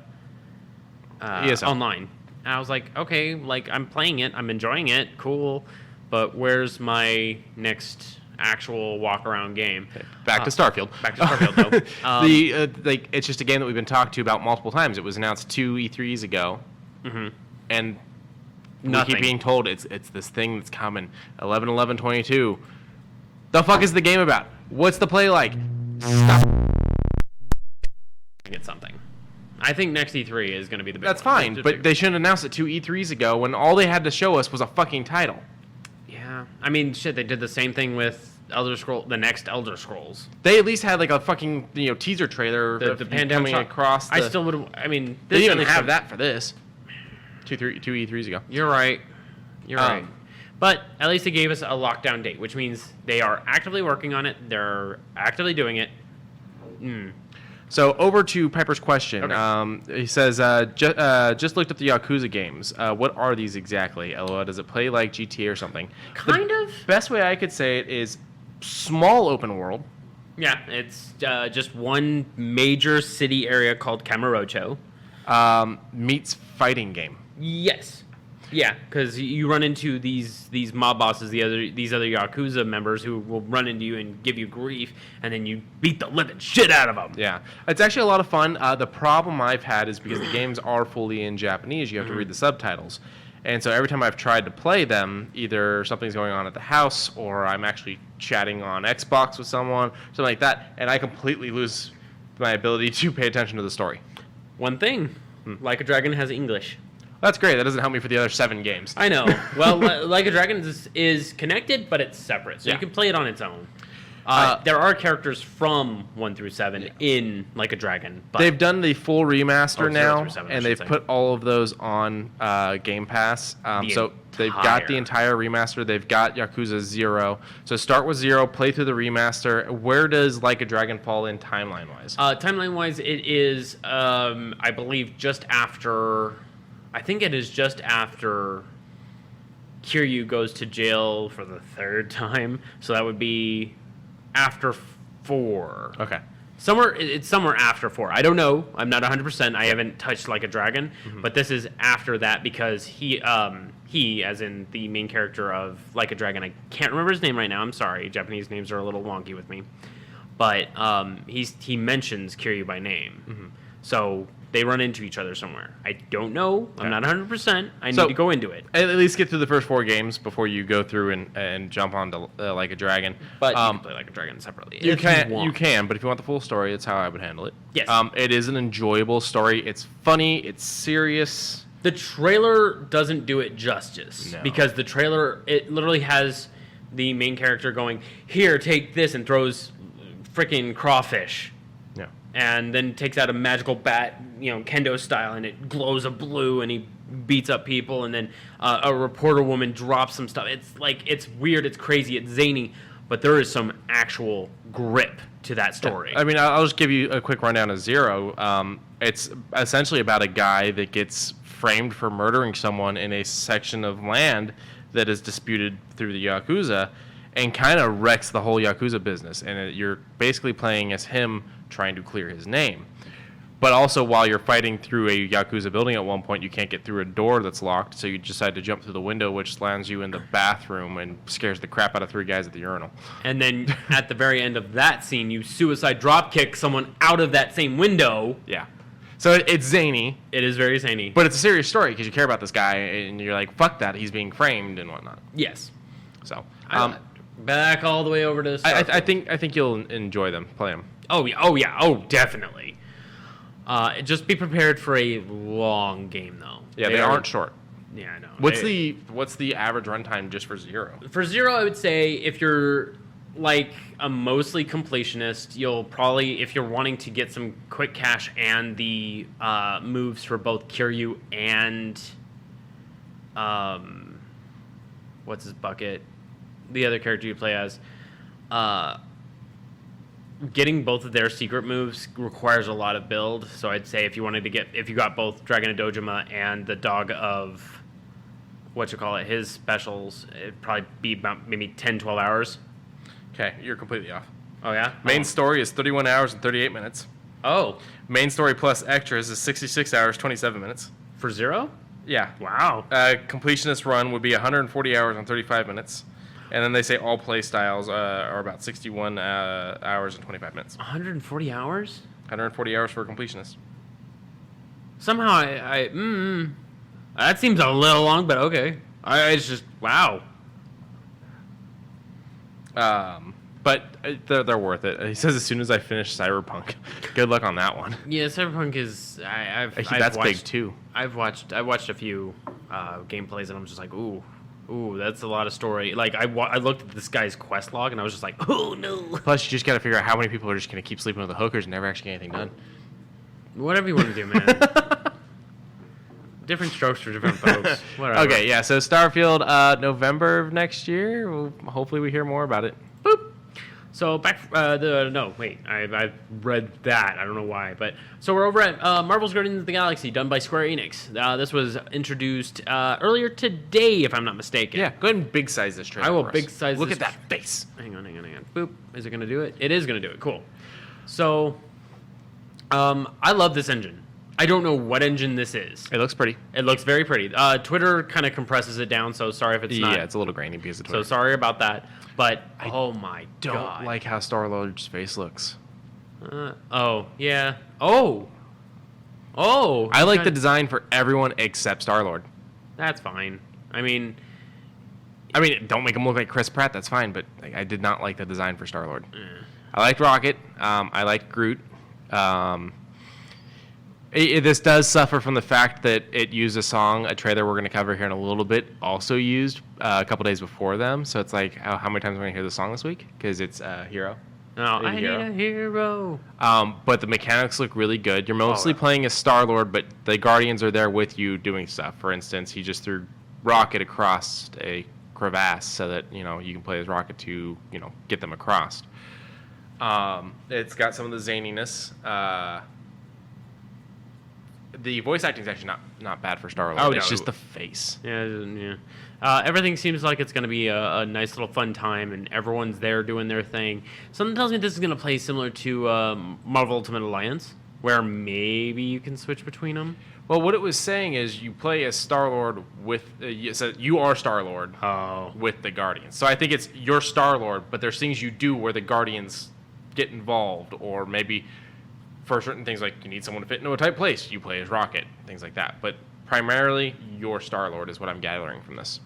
Online. And I was like, okay, like I'm playing it, I'm enjoying it, cool, but where's my next actual walk around game? Back to Starfield. Back to Starfield, though. It's just a game that we've been talked to about multiple times. It was announced 2 E3s ago, and we keep being told it's this thing that's coming 11/11/22. The fuck is the game about? What's the play like? Stop. Get something. I think next E3 is going to be the big That's one. fine, but they shouldn't announce it 2 E3s ago when all they had to show us was a fucking title. Yeah, I mean, shit, they did the same thing with the next Elder Scrolls. They at least had like a fucking teaser trailer The of you pandemic coming across. I still would. I mean, They this didn't at even least have that for this. 2 E3s ago. You're right. Right. But at least they gave us a lockdown date, which means they are actively working on it. They're actively doing it. So over to Piper's question. Okay. He says, just looked up the Yakuza games. What are these exactly? LOL, does it play like GTA or something? Kind of. Best way I could say it is small open world. Yeah, it's just one major city area called Kamurocho. Meets fighting game. Yes. Yeah, because you run into these mob bosses, these other Yakuza members who will run into you and give you grief, and then you beat the living shit out of them. Yeah, it's actually a lot of fun. The problem I've had is because the games are fully in Japanese, you have to read the subtitles. And so every time I've tried to play them, either something's going on at the house or I'm actually chatting on Xbox with someone, something like that, and I completely lose my ability to pay attention to the story. One thing, Like a Dragon has English. That's great. That doesn't help me for the other 7 games. I know. Well, Like a Dragon is connected, but it's separate, so Yeah. you can play it on its own. There are characters from 1 through 7 in Like a Dragon. But They've done the full remaster 0 now, through 7, I and should they've say. put all of those on Game Pass. So they've got the entire remaster. They've got Yakuza 0. So start with 0, play through the remaster. Where does Like a Dragon fall in timeline-wise? Timeline-wise, it is, I believe, just after... I think it is just after Kiryu goes to jail for the third time, so that would be after 4. Okay. It's somewhere after 4. I don't know. I'm not 100%. I haven't touched Like a Dragon, but this is after that because he, as in the main character of Like a Dragon, I can't remember his name right now. I'm sorry. Japanese names are a little wonky with me, but he mentions Kiryu by name, so they run into each other somewhere. I don't know. I'm not 100%. I need to go into it. At least get through the first 4 games before you go through and jump onto Like a Dragon. But you can play Like a Dragon separately. You can, but if you want the full story, that's how I would handle it. Yes. It is an enjoyable story. It's funny. It's serious. The trailer doesn't do it justice because the trailer, it literally has the main character going, "Here, take this," and throws freaking crawfish. Yeah. And then takes out a magical bat, kendo style, and it glows a blue, and he beats up people, and then a reporter woman drops some stuff. It's weird, it's crazy, it's zany, but there is some actual grip to that story. I mean, I'll just give you a quick rundown of Zero. It's essentially about a guy that gets framed for murdering someone in a section of land that is disputed through the Yakuza, and kind of wrecks the whole Yakuza business. And you're basically playing as him trying to clear his name. But also, while you're fighting through a Yakuza building at one point, you can't get through a door that's locked, so you decide to jump through the window, which lands you in the bathroom and scares the crap out of 3 guys at the urinal. And then at the very end of that scene, you suicide dropkick someone out of that same window. Yeah. So it's zany. It is very zany. But it's a serious story because you care about this guy, and you're like, fuck that, he's being framed and whatnot. Yes. So, back all the way over to I think you'll enjoy them, play them. Oh yeah, oh definitely. Just be prepared for a long game though. Yeah, they aren't short. Yeah, I know. What's the average runtime just for Zero? For Zero, I would say if you're like a mostly completionist, you'll probably, if you're wanting to get some quick cash and the moves for both Kiryu and what's his bucket, the other character you play as, getting both of their secret moves requires a lot of build. So I'd say if you got both Dragon of Dojima and the Dog of his specials, it'd probably be about maybe 10-12 hours. Okay, you're completely off. Oh yeah? Main story is 31 hours and 38 minutes. Oh. Main story plus extras is 66 hours, 27 minutes. For Zero? Yeah. Wow. Completionist run would be 140 hours and 35 minutes. And then they say all play styles are about 61 hours and 25 minutes. 140 hours? 140 hours for a completionist. Somehow that seems a little long, but okay. It's just, wow. But they're worth it. He says as soon as I finish Cyberpunk. Good luck on that one. Yeah, Cyberpunk is. That's big too. I've watched a few gameplays, and I'm just like, ooh, that's a lot of story. Like I looked at this guy's quest log, and I was just like, oh no. Plus, you just got to figure out how many people are just going to keep sleeping with the hookers and never actually get anything done. Whatever you want to do, man. Different strokes for different folks. Whatever. Okay, yeah. So Starfield, November of next year. Hopefully, we hear more about it. Boop. So back. I've read that. I don't know why, but so we're over at Marvel's Guardians of the Galaxy, done by Square Enix. This was introduced earlier today, if I'm not mistaken. Yeah. Go ahead and big size this trailer. I will big size. Look at that face. Hang on. Boop. Is it gonna do it? It is gonna do it. Cool. So, I love this engine. I don't know what engine this is. It looks pretty. It looks very pretty. Twitter kind of compresses it down, so sorry if it's not. Yeah, it's a little grainy because of Twitter. So sorry about that. But, oh my don't God. like how Star-Lord's face looks. Oh, yeah. Oh! I like the design for everyone except Star-Lord. That's fine. I mean, don't make him look like Chris Pratt, that's fine, but I did not like the design for Star-Lord. I liked Rocket. I liked Groot. This does suffer from the fact that it used a trailer we're going to cover here in a little bit, also used a couple days before them. So it's like, how many times am I going to hear the song this week? Because it's Hero. No, I need a hero. But the mechanics look really good. You're mostly playing as Star-Lord, but the Guardians are there with you doing stuff. For instance, he just threw Rocket across a crevasse so that, you can play as Rocket to, get them across. It's got some of the zaniness. the voice acting is actually not bad for Star-Lord. Oh, It's no. just the face. Yeah. Everything seems like it's going to be a nice little fun time, and everyone's there doing their thing. Something tells me this is going to play similar to Marvel Ultimate Alliance, where maybe you can switch between them. Well, what it was saying is you play as Star-Lord with... so you are Star-Lord with the Guardians. So I think it's your Star-Lord, but there's things you do where the Guardians get involved, or maybe for certain things like you need someone to fit into a tight place, you play as Rocket, things like that. But primarily, your Star-Lord is what I'm gathering from this.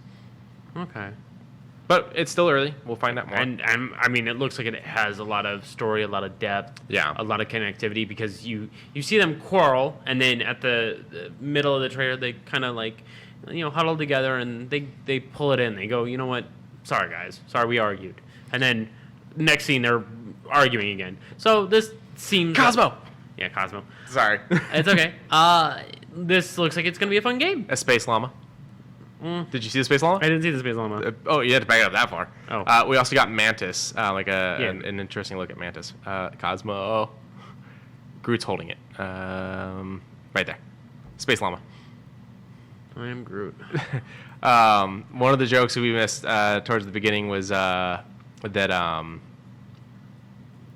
Okay. But it's still early. We'll find out more. And I mean, it looks like it has a lot of story, a lot of depth, Yeah. a lot of connectivity, because you see them quarrel, and then at the middle of the trailer, they kind of like, huddle together, and they pull it in. They go, you know what? Sorry, guys. Sorry, we argued. And then next scene, they're arguing again. So this seems... Cosmo! Yeah, Cosmo. Sorry. It's okay. This looks like it's going to be a fun game. A space llama. Did you see the space llama? I didn't see the Space Llama. You had to back it up that far. Oh. We also got Mantis, an interesting look at Mantis. Cosmo. Groot's holding it. Right there. Space llama. I am Groot. One of the jokes we missed towards the beginning was that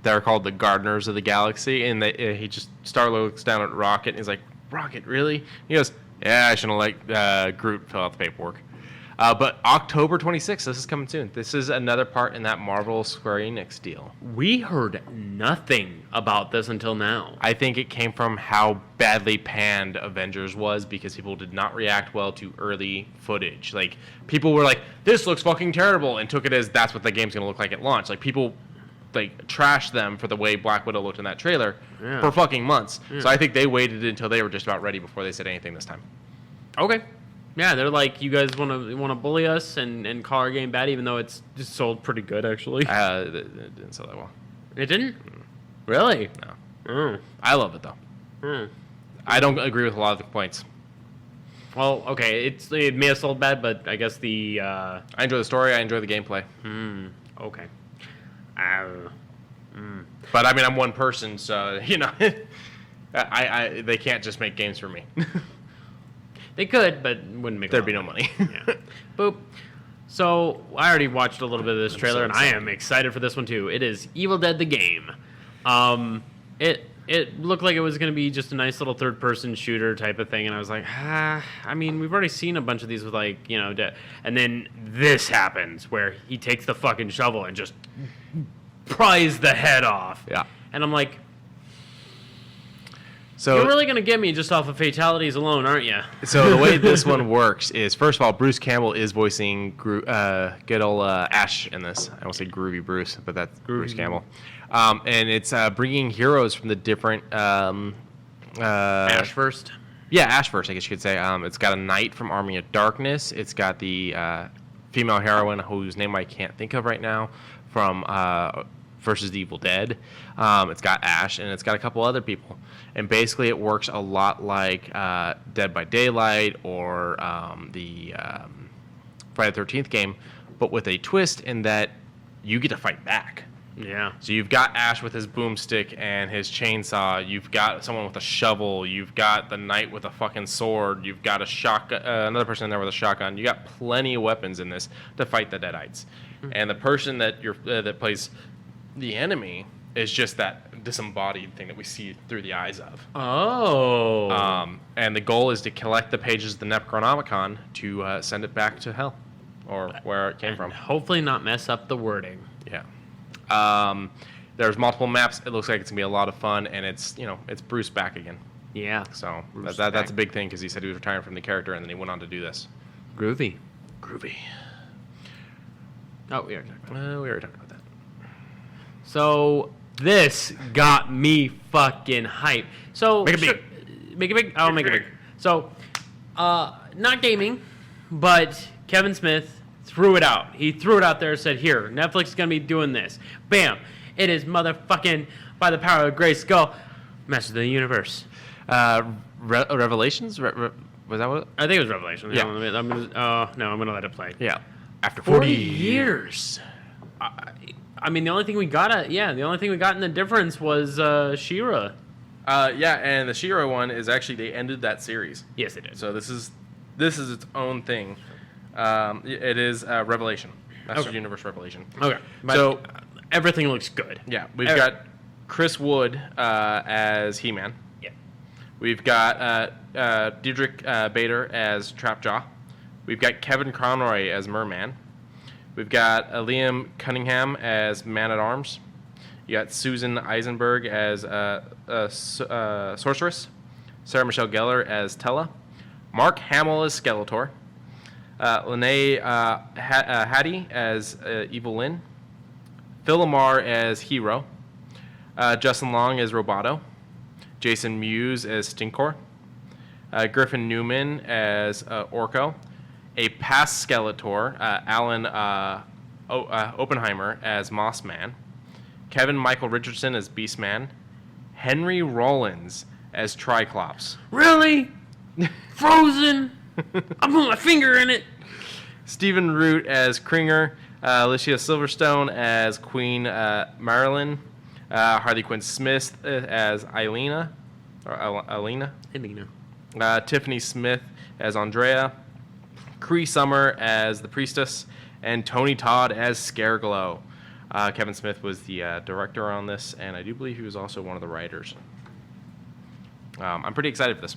they're called the Gardeners of the Galaxy, and Star-Lord looks down at Rocket, and he's like, Rocket, really? He goes, yeah, I shouldn't let Groot fill out the paperwork. But October 26th, this is coming soon. This is another part in that Marvel Square Enix deal. We heard nothing about this until now. I think it came from how badly panned Avengers was because people did not react well to early footage. Like, people were like, this looks fucking terrible, and took it as that's what the game's going to look like at launch. Like, people trashed them for the way Black Widow looked in that trailer for fucking months. Yeah. So I think they waited until they were just about ready before they said anything this time. Okay. Yeah, they're like, you guys want to bully us and call our game bad, even though it's just sold pretty good, actually. It didn't sell that well. It didn't? Really? No. I love it, though. I don't agree with a lot of the complaints. Well, okay, it may have sold bad, but I guess the... I enjoy the story, I enjoy the gameplay. Okay. But, I mean, I'm one person, so, they can't just make games for me. They could, but wouldn't make. There'd be no money. Yeah. Boop. So I already watched a little bit of this trailer, and I am excited for this one too. It is Evil Dead the game. It looked like it was going to be just a nice little third-person shooter type of thing, and I was like, I mean, we've already seen a bunch of these with and then this happens where he takes the fucking shovel and just pries the head off. Yeah. And I'm like, so you're really going to get me just off of fatalities alone, aren't you? So the way this one works is, first of all, Bruce Campbell is voicing good old Ash in this. I won't say Groovy Bruce, but that's Bruce Campbell. And it's bringing heroes from the different... Ash first? Yeah, Ash first, I guess you could say. It's got a knight from Army of Darkness. It's got the female heroine, whose name I can't think of right now, from versus the Evil Dead. It's got Ash, and it's got a couple other people. And basically it works a lot like Dead by Daylight or the Friday the 13th game, but with a twist in that you get to fight back. Yeah. So you've got Ash with his boomstick and his chainsaw. You've got someone with a shovel. You've got the knight with a fucking sword. You've got a shotgun, another person in there with a shotgun. You got plenty of weapons in this to fight the Deadites. Mm-hmm. And the person that that plays the enemy is just that disembodied thing that we see through the eyes of. Oh. And the goal is to collect the pages of the Necronomicon to send it back to hell, or where it came from. Hopefully not mess up the wording. Yeah. There's multiple maps. It looks like it's gonna be a lot of fun, and it's Bruce back again. Yeah. So that's a big thing because he said he was retiring from the character, and then he went on to do this. Groovy. Oh, we already talked about that. So this got me fucking hyped. So make it big. Make it big. I'll make it big. So, not gaming, but Kevin Smith threw it out. He threw it out there and said, "Here, Netflix is gonna be doing this. Bam! It is motherfucking by the power of Grace. Go, Masters of the Universe." Revelations? Was that what? I think it was Revelation. Yeah. I'm gonna let it play. Yeah. After 40 years. I mean, the only thing we got in the difference was She-Ra. Yeah, and the She-Ra one is actually they ended that series. Yes, they did. So this is its own thing. It is Revelation, Master Universe Revelation. Okay. But So everything looks good. yeah, we've got Chris Wood as He-Man. Yeah. We've got Diedrich Bader as Trapjaw. We've got Kevin Conroy as Merman. We've got Liam Cunningham as Man-at-Arms. You got Susan Eisenberg as Sorceress. Sarah Michelle Gellar as Tella. Mark Hamill as Skeletor. Lene Hattie as Evil Lyn. Phil Lamar as Hero. Justin Long as Roboto. Jason Mewes as Stinkor. Griffin Newman as Orko. A past Skeletor, Alan Oppenheimer as Mossman. Kevin Michael Richardson as Beastman. Henry Rollins as Triclops. Really? Frozen? I put my finger in it. Stephen Root as Kringer. Alicia Silverstone as Queen Marilyn. Harley Quinn Smith as Elena. Tiffany Smith as Andrea. Cree Summer as the Priestess. And Tony Todd as Scareglow. Kevin Smith was the director on this, and I do believe he was also one of the writers. I'm pretty excited for this.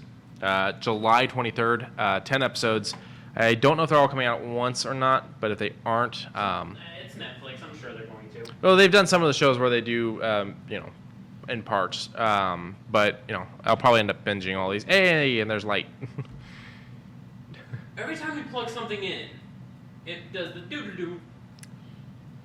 July 23rd, 10 episodes. I don't know if they're all coming out at once or not, but if they aren't... It's Netflix. I'm sure they're going to. well, they've done some of the shows where they do, in parts. But, I'll probably end up binging all these. Hey, and there's light. Every time we plug something in, it does the doo-doo-doo.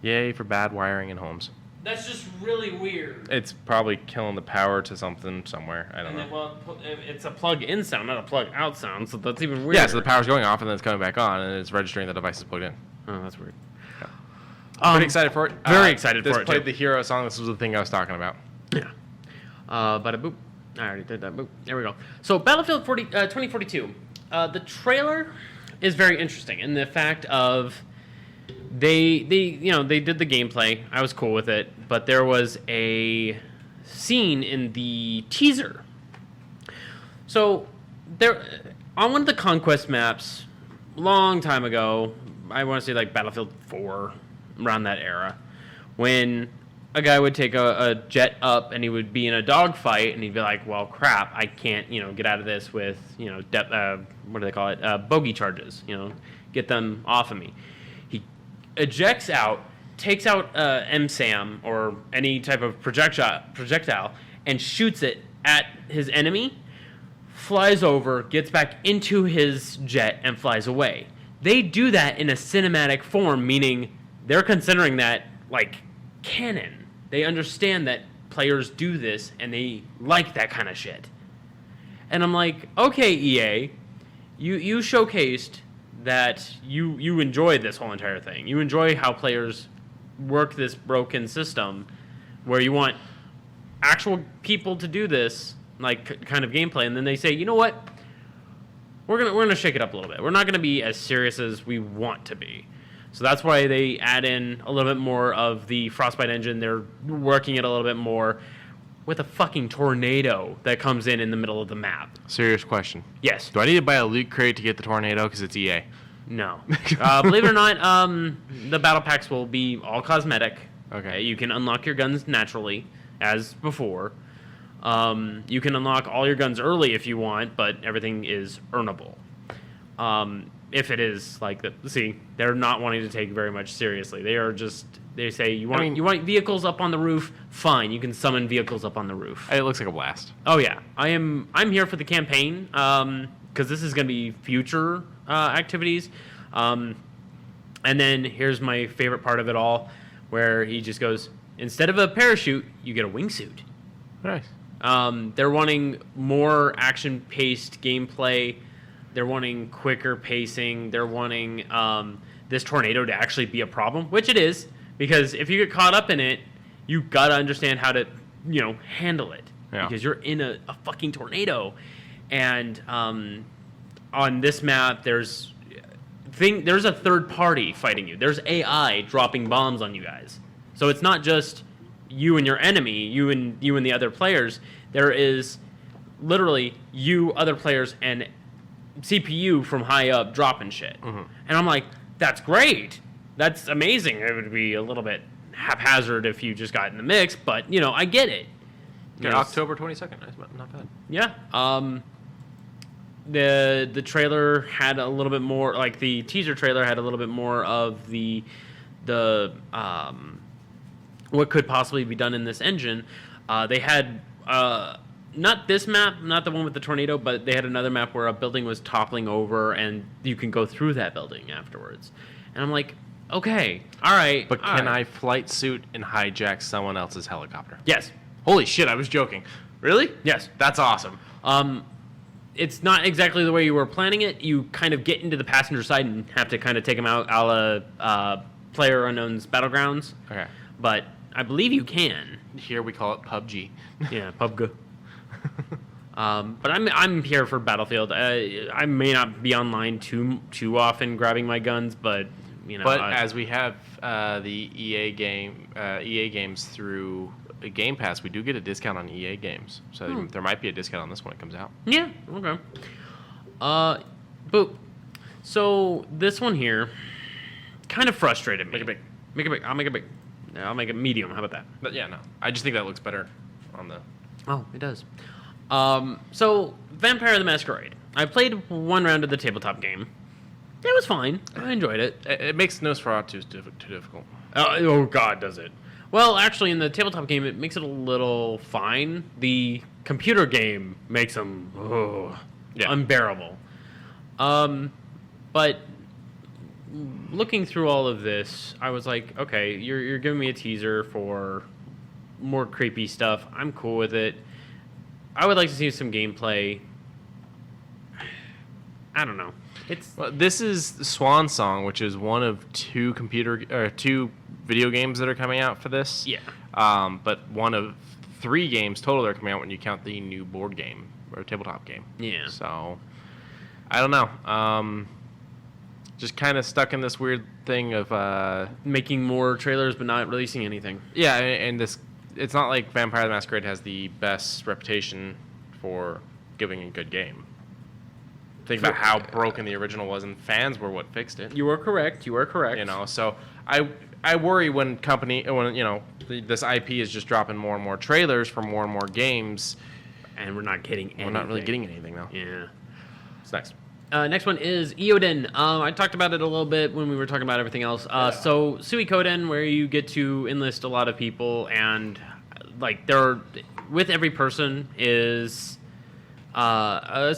Yay for bad wiring in homes. That's just really weird. It's probably killing the power to something somewhere. I don't know. Then, well, it's a plug-in sound, not a plug-out sound, so that's even weirder. Yeah, so the power's going off and then it's coming back on, and it's registering the device is plugged in. Oh, that's weird. Pretty excited for it. Very excited for it, This played too. the Hero song. This was the thing I was talking about. Yeah. Bada boop. I already did that. Boop. There we go. So Battlefield 2042. The trailer is very interesting in the fact of they did the gameplay. I was cool with it, but there was a scene in the teaser. So there on one of the conquest maps, long time ago, I want to say like Battlefield 4, around that era, when a guy would take a jet up and he would be in a dogfight and he'd be like, well, crap, I can't, get out of this with, what do they call it? Bogey charges, get them off of me. He ejects out, takes out MSAM or any type of projectile and shoots it at his enemy, flies over, gets back into his jet and flies away. They do that in a cinematic form, meaning they're considering that like canon. They understand that players do this, and they like that kind of shit. And I'm like, okay, EA, you showcased that you enjoy this whole entire thing. You enjoy how players work this broken system where you want actual people to do this like kind of gameplay, and then they say, you know what? We're gonna shake it up a little bit. We're not gonna be as serious as we want to be. So that's why they add in a little bit more of the Frostbite engine. They're working it a little bit more with a fucking tornado that comes in the middle of the map. Serious question. Yes. Do I need to buy a loot crate to get the tornado because it's EA? No. Believe it or not, the battle packs will be all cosmetic. Okay. You can unlock your guns naturally, as before. You can unlock all your guns early if you want, but everything is earnable. If it is like that, see, they're not wanting to take very much seriously. They say you want vehicles up on the roof. Fine, you can summon vehicles up on the roof. It looks like a blast. Oh yeah, I'm here for the campaign because this is going to be future activities. And then here's my favorite part of it all, where he just goes, instead of a parachute, you get a wingsuit. Nice. They're wanting more action-paced gameplay. They're wanting quicker pacing. They're wanting this tornado to actually be a problem, which it is, because if you get caught up in it, you've got to understand how to, handle it. Yeah. Because you're in a fucking tornado. And on this map, there's a third party fighting you. There's AI dropping bombs on you guys. So it's not just you and your enemy, you and the other players, there is literally you, other players, and CPU from high up dropping shit. Mm-hmm. And I'm like, that's great. That's amazing. It would be a little bit haphazard if you just got in the mix, but, I get it. Yeah, October 22nd. Not bad. Yeah. The trailer had a little bit more, like the teaser trailer had a little bit more of the what could possibly be done in this engine. They had not this map, not the one with the tornado, but they had another map where a building was toppling over and you can go through that building afterwards. And I'm like, okay, all right. But can I flight suit and hijack someone else's helicopter? Yes. Holy shit, I was joking. Really? Yes. That's awesome. It's not exactly the way you were planning it. You kind of get into the passenger side and have to kind of take them out a la PlayerUnknown's Battlegrounds. Okay. But I believe you can. Here we call it PUBG. Yeah, PUBG. But I'm here for Battlefield. I may not be online too often grabbing my guns, but But as we have the EA games through Game Pass, we do get a discount on EA games. So there might be a discount on this when it comes out. Yeah. Okay. But so this one here kind of frustrated me. Make it big. Make it big. I'll make it big. I'll make it medium. How about that? But yeah, no. I just think that looks better on the... Oh, it does. So, Vampire the Masquerade. I played one round of the tabletop game. It was fine. I enjoyed it. It makes Nosferatu too difficult. Oh, God, does it? Well, actually, in the tabletop game, it makes it a little fine. The computer game makes them unbearable. But looking through all of this, I was like, okay, you're giving me a teaser for more creepy stuff. I'm cool with it. I would like to see some gameplay. I don't know. This is Swan Song, which is one of two video games that are coming out for this. Yeah. But one of 3 games total that are coming out when you count the new board game or tabletop game. Yeah. So I don't know. Just kind of stuck in this weird thing of making more trailers but not releasing anything. Yeah, and this. It's not like Vampire the Masquerade has the best reputation for giving a good game. Think about how broken the original was, and fans were what fixed it. You are correct. So I worry when this IP is just dropping more and more trailers for more and more games, and we're not getting anything. We're not really getting anything though. Yeah. What's next? Next one is Eoden. I talked about it a little bit when we were talking about everything else. So Suikoden, where you get to enlist a lot of people, and with every person is a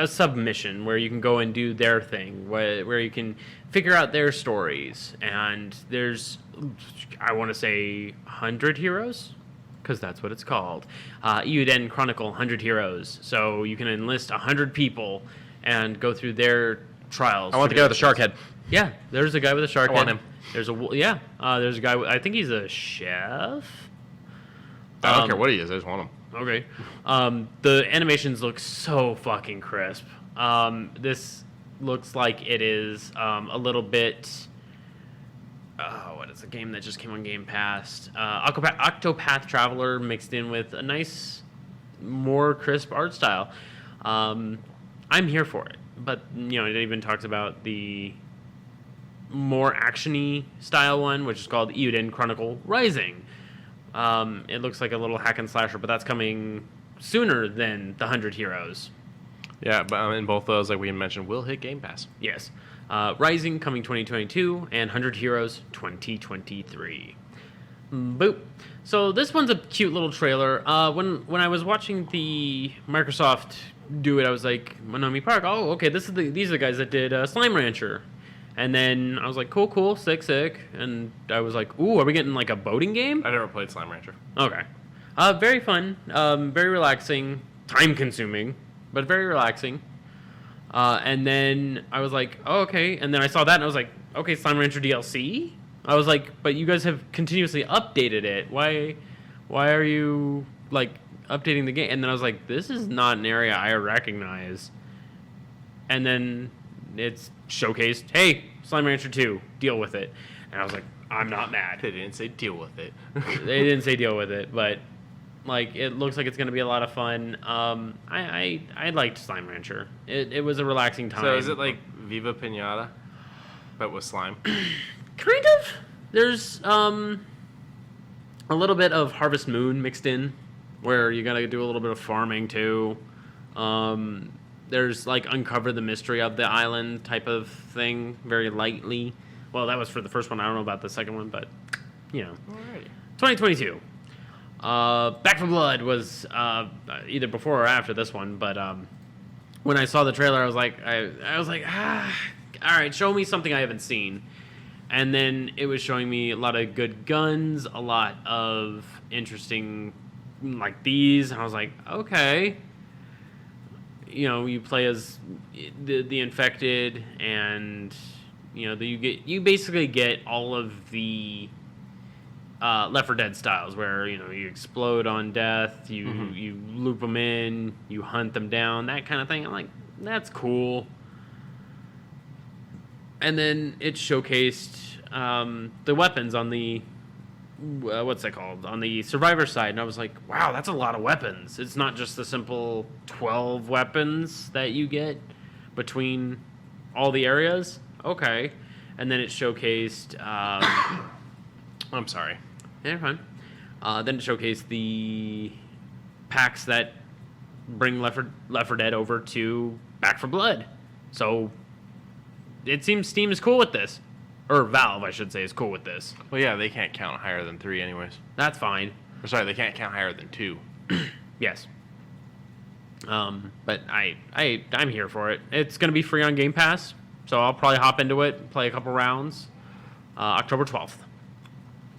submission where you can go and do their thing, where you can figure out their stories. And there's, I want to say, 100 heroes, because that's what it's called. Eoden Chronicle 100 Heroes. So you can enlist 100 people and go through their trials. I want the guy with the shark head. Yeah, there's a guy with a shark head. I want him. There's a guy. I think he's a chef. I don't care what he is. I just want him. Okay. The animations look so fucking crisp. This looks like it is a little bit. What is the game that just came on Game Pass? Octopath Traveler mixed in with a nice, more crisp art style. I'm here for it, but it even talks about the more action-y style one, which is called Eoden Chronicle Rising. It looks like a little hack and slasher, but that's coming sooner than the 100 Heroes. Yeah, but in both those, like we mentioned, will hit Game Pass. Yes. Rising coming 2022, and 100 Heroes 2023. Boop. So this one's a cute little trailer. When I was watching the Microsoft do it, I was like, Monomi Park. Oh, okay. These are the guys that did Slime Rancher, and then I was like, cool, sick, and I was like, ooh, are we getting like a boating game? I never played Slime Rancher. Okay, very fun, very relaxing, time consuming, but very relaxing. And then I was like, oh, okay, and then I saw that and I was like, okay, Slime Rancher DLC. I was like, but you guys have continuously updated it. Why are you like updating the game? And then I was like, this is not an area I recognize. And then it's showcased, hey, Slime Rancher 2, deal with it. And I was like, I'm not mad. They didn't say deal with it. They didn't say deal with it, but like it looks like it's going to be a lot of fun. I liked Slime Rancher. It was a relaxing time. So is it like Viva Pinata, but with slime? Kind of. There's a little bit of Harvest Moon mixed in, where you got to do a little bit of farming too. There's like uncover the mystery of the island type of thing, very lightly. Well, that was for the first one. I don't know about the second one, but you know. Alrighty. 2022. Back 4 Blood was either before or after this one, but when I saw the trailer, I was like, all right, show me something I haven't seen. And then it was showing me a lot of good guns, a lot of interesting like these, and I was like, okay. You know, you play as the infected, and you know you basically get all of the Left 4 Dead styles, where you know you explode on death, you loop them in, you hunt them down, that kind of thing. I'm like, that's cool. And then it showcased the weapons on the what's that called, on the Survivor side, and I was like, wow, that's a lot of weapons. It's not just the simple 12 weapons that you get between all the areas. Okay. And then it showcased I'm sorry. yeah, fine. Then it showcased the packs that bring Left 4 Dead over to Back 4 Blood. So it seems Steam is cool with this. Or Valve, I should say, is cool with this. Well, yeah, they can't count higher than 3 anyways. That's fine. Or sorry, they can't count higher than 2. Yes. But I'm here for it. It's going to be free on Game Pass, so I'll probably hop into it, play a couple rounds. October 12th.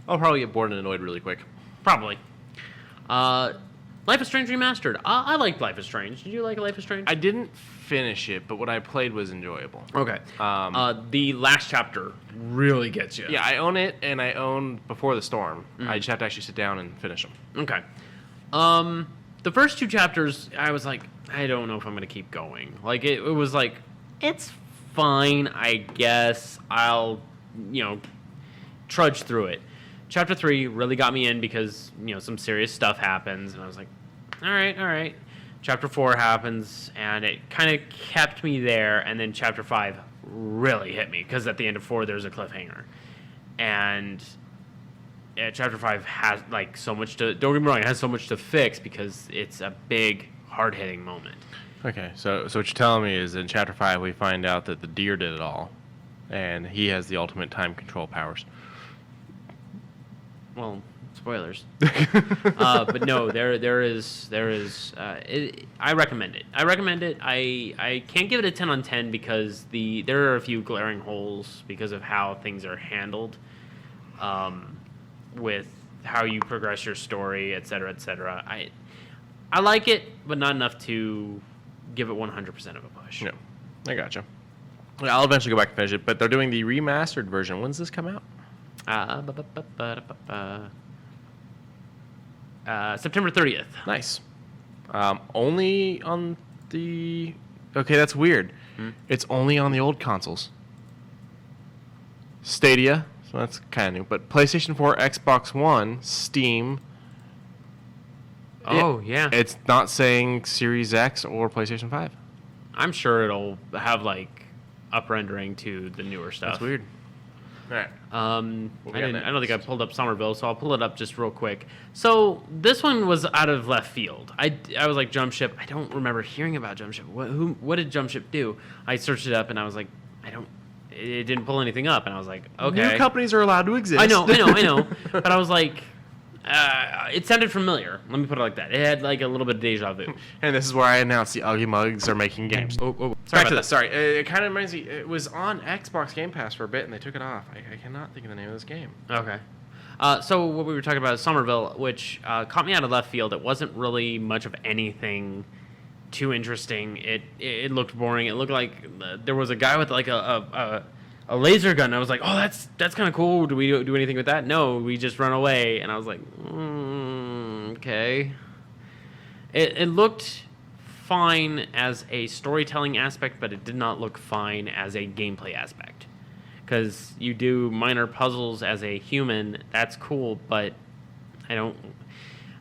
I'll probably get bored and annoyed really quick. Probably. Life is Strange Remastered. I liked Life is Strange. Did you like Life is Strange? I didn't finish it, but what I played was enjoyable. Okay. The last chapter really gets you. Yeah, I own it, and I own Before the Storm. I just have to actually sit down and finish them. Okay. The first 2 chapters, I was like, I don't know if I'm going to keep going. Like, it was like, it's fine, I guess. I'll, trudge through it. Chapter 3 really got me in because, some serious stuff happens, and I was like, all right. Chapter 4 happens, and it kind of kept me there, and then Chapter 5 really hit me, because at the end of 4, there's a cliffhanger. And Chapter 5 has, so much to... Don't get me wrong, it has so much to fix, because it's a big, hard-hitting moment. Okay, so what you're telling me is in Chapter 5, we find out that the deer did it all, and he has the ultimate time control powers. Well, spoilers. But no, there is. I recommend it. I can't give it a 10 on 10 because there are a few glaring holes because of how things are handled, with how you progress your story, et cetera, et cetera. I like it, but not enough to give it 100% of a push. No, I gotcha. Yeah, I'll eventually go back and finish it, but they're doing the remastered version. When's this come out? September 30th. Nice. Only on the... Okay, that's weird. It's only on the old consoles. Stadia, so that's kind of new. But PlayStation 4, Xbox One, Steam... Oh, yeah. It's not saying Series X or PlayStation 5. I'm sure it'll have, up rendering to the newer stuff. That's weird. All right. I don't think I pulled up Somerville, so I'll pull it up just real quick. So this one was out of left field. I was like, Jump Ship. I don't remember hearing about Jump Ship. What did Jump Ship do? I searched it up, and I was like, it didn't pull anything up, and I was like, okay. New companies are allowed to exist. I know. But I was like, it sounded familiar. Let me put it like that. It had a little bit of deja vu. And this is where I announced the Ugly Mugs are making games. Back to this. Sorry, it kind of reminds me. It was on Xbox Game Pass for a bit, and they took it off. I cannot think of the name of this game. Okay. So what we were talking about is Somerville, which caught me out of left field. It wasn't really much of anything too interesting. It looked boring. It looked like there was a guy with a laser gun. I was like, oh, that's kind of cool. Do we do anything with that? No, we just run away. And I was like, okay. It looked fine as a storytelling aspect, but it did not look fine as a gameplay aspect. because you do minor puzzles as a human. That's cool, but I don't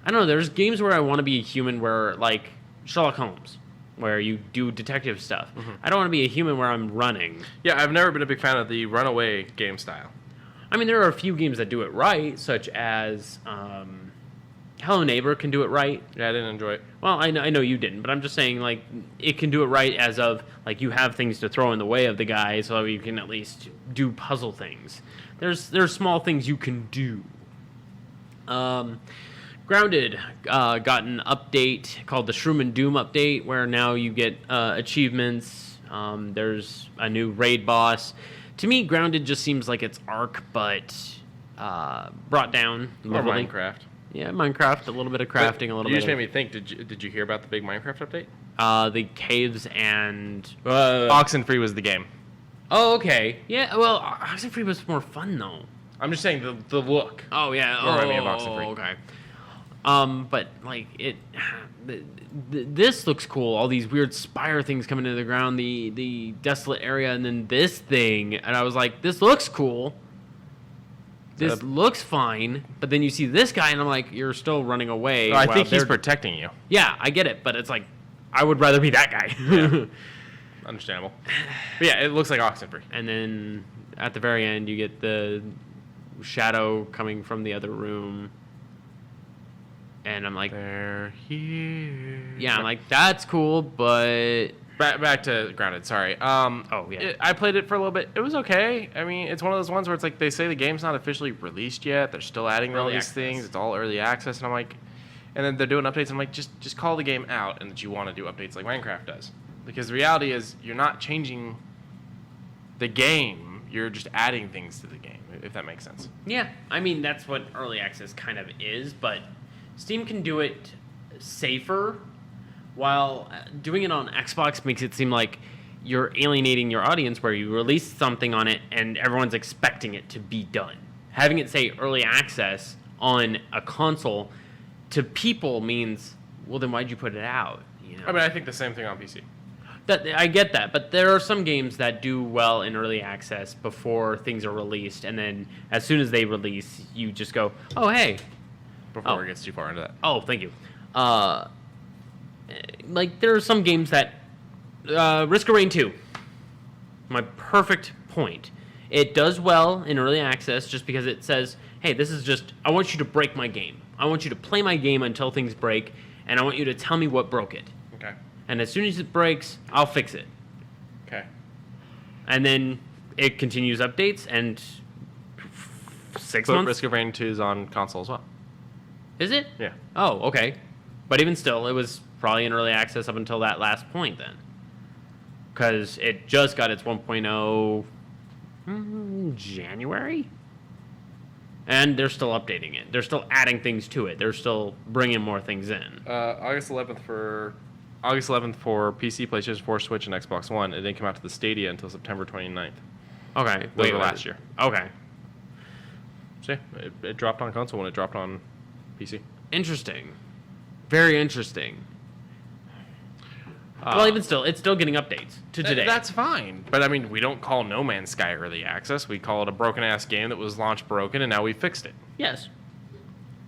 know. There's games where I want to be a human, where like Sherlock Holmes, where you do detective stuff. I don't want to be a human where I'm running. Yeah, I've never been a big fan of the runaway game style. I mean, there are a few games that do it right, such as Hello Neighbor can do it right. Yeah, I didn't enjoy it. Well, I know you didn't, but I'm just saying, like, it can do it right as of, like, you have things to throw in the way of the guy, so you can at least do puzzle things. There's small things you can do. Grounded got an update called the Shroom and Doom update, where now you get achievements. There's a new raid boss. To me, Grounded just seems like it's Ark, but brought down. Or Minecraft. Yeah, Minecraft, a little bit of crafting, a little bit. You just made me think. Did you hear about the big Minecraft update? The caves and Oxenfree was the game. Oh, okay. Yeah, well, Oxenfree was more fun though. I'm just saying the look. Oh yeah. Reminded me of Oxenfree. Okay. But like this looks cool. All these weird spire things coming into the ground, the desolate area, and then this thing, and I was like, this looks cool. This looks fine, but then you see this guy, and I'm like, you're still running away. No, I think he's protecting you. Yeah, I get it, but it's like, I would rather be that guy. Yeah. Understandable. But yeah, it looks like Oxenfree. And then at the very end, you get the shadow coming from the other room. And I'm like, they're here. Yeah, I'm like, that's cool, but back to Grounded. Sorry. Oh yeah. I played it for a little bit. It was okay. I mean, it's one of those ones where it's like they say the game's not officially released yet. They're still adding all these things. It's all early access, and I'm like, and then they're doing updates. I'm like, just call the game out, and that you want to do updates like Minecraft does, because the reality is you're not changing the game. You're just adding things to the game, if that makes sense. Yeah, I mean that's what early access kind of is, but Steam can do it safer, while doing it on Xbox makes it seem like you're alienating your audience, where you release something on it and everyone's expecting it to be done. Having it say early access on a console to people means, well, then why'd you put it out? You know? I mean, I think the same thing on PC. I get that, but there are some games that do well in early access before things are released, and then as soon as they release, you just go, oh, hey. Before it gets too far into that. Oh, thank you. Like, there are some games that... Risk of Rain 2. My perfect point. It does well in early access just because it says, hey, this is just... I want you to break my game. I want you to play my game until things break, and I want you to tell me what broke it. Okay. And as soon as it breaks, I'll fix it. Okay. And then it continues updates, and 6 months... Risk of Rain 2 is on console as well. Is it? Yeah. Oh, okay. But even still, it was probably in early access up until that last point then. Because it just got its 1.0 January? And they're still updating it. They're still adding things to it. They're still bringing more things in. August 11th for PC, PlayStation 4, Switch, and Xbox One. It didn't come out to the Stadia until September 29th. Okay. Wait, last year. Okay. So yeah, it dropped on console when it dropped on PC. Interesting. Very interesting. Well, even still, it's still getting updates to today. That's fine. But, I mean, we don't call No Man's Sky early access. We call it a broken-ass game that was launched broken, and now we fixed it. Yes.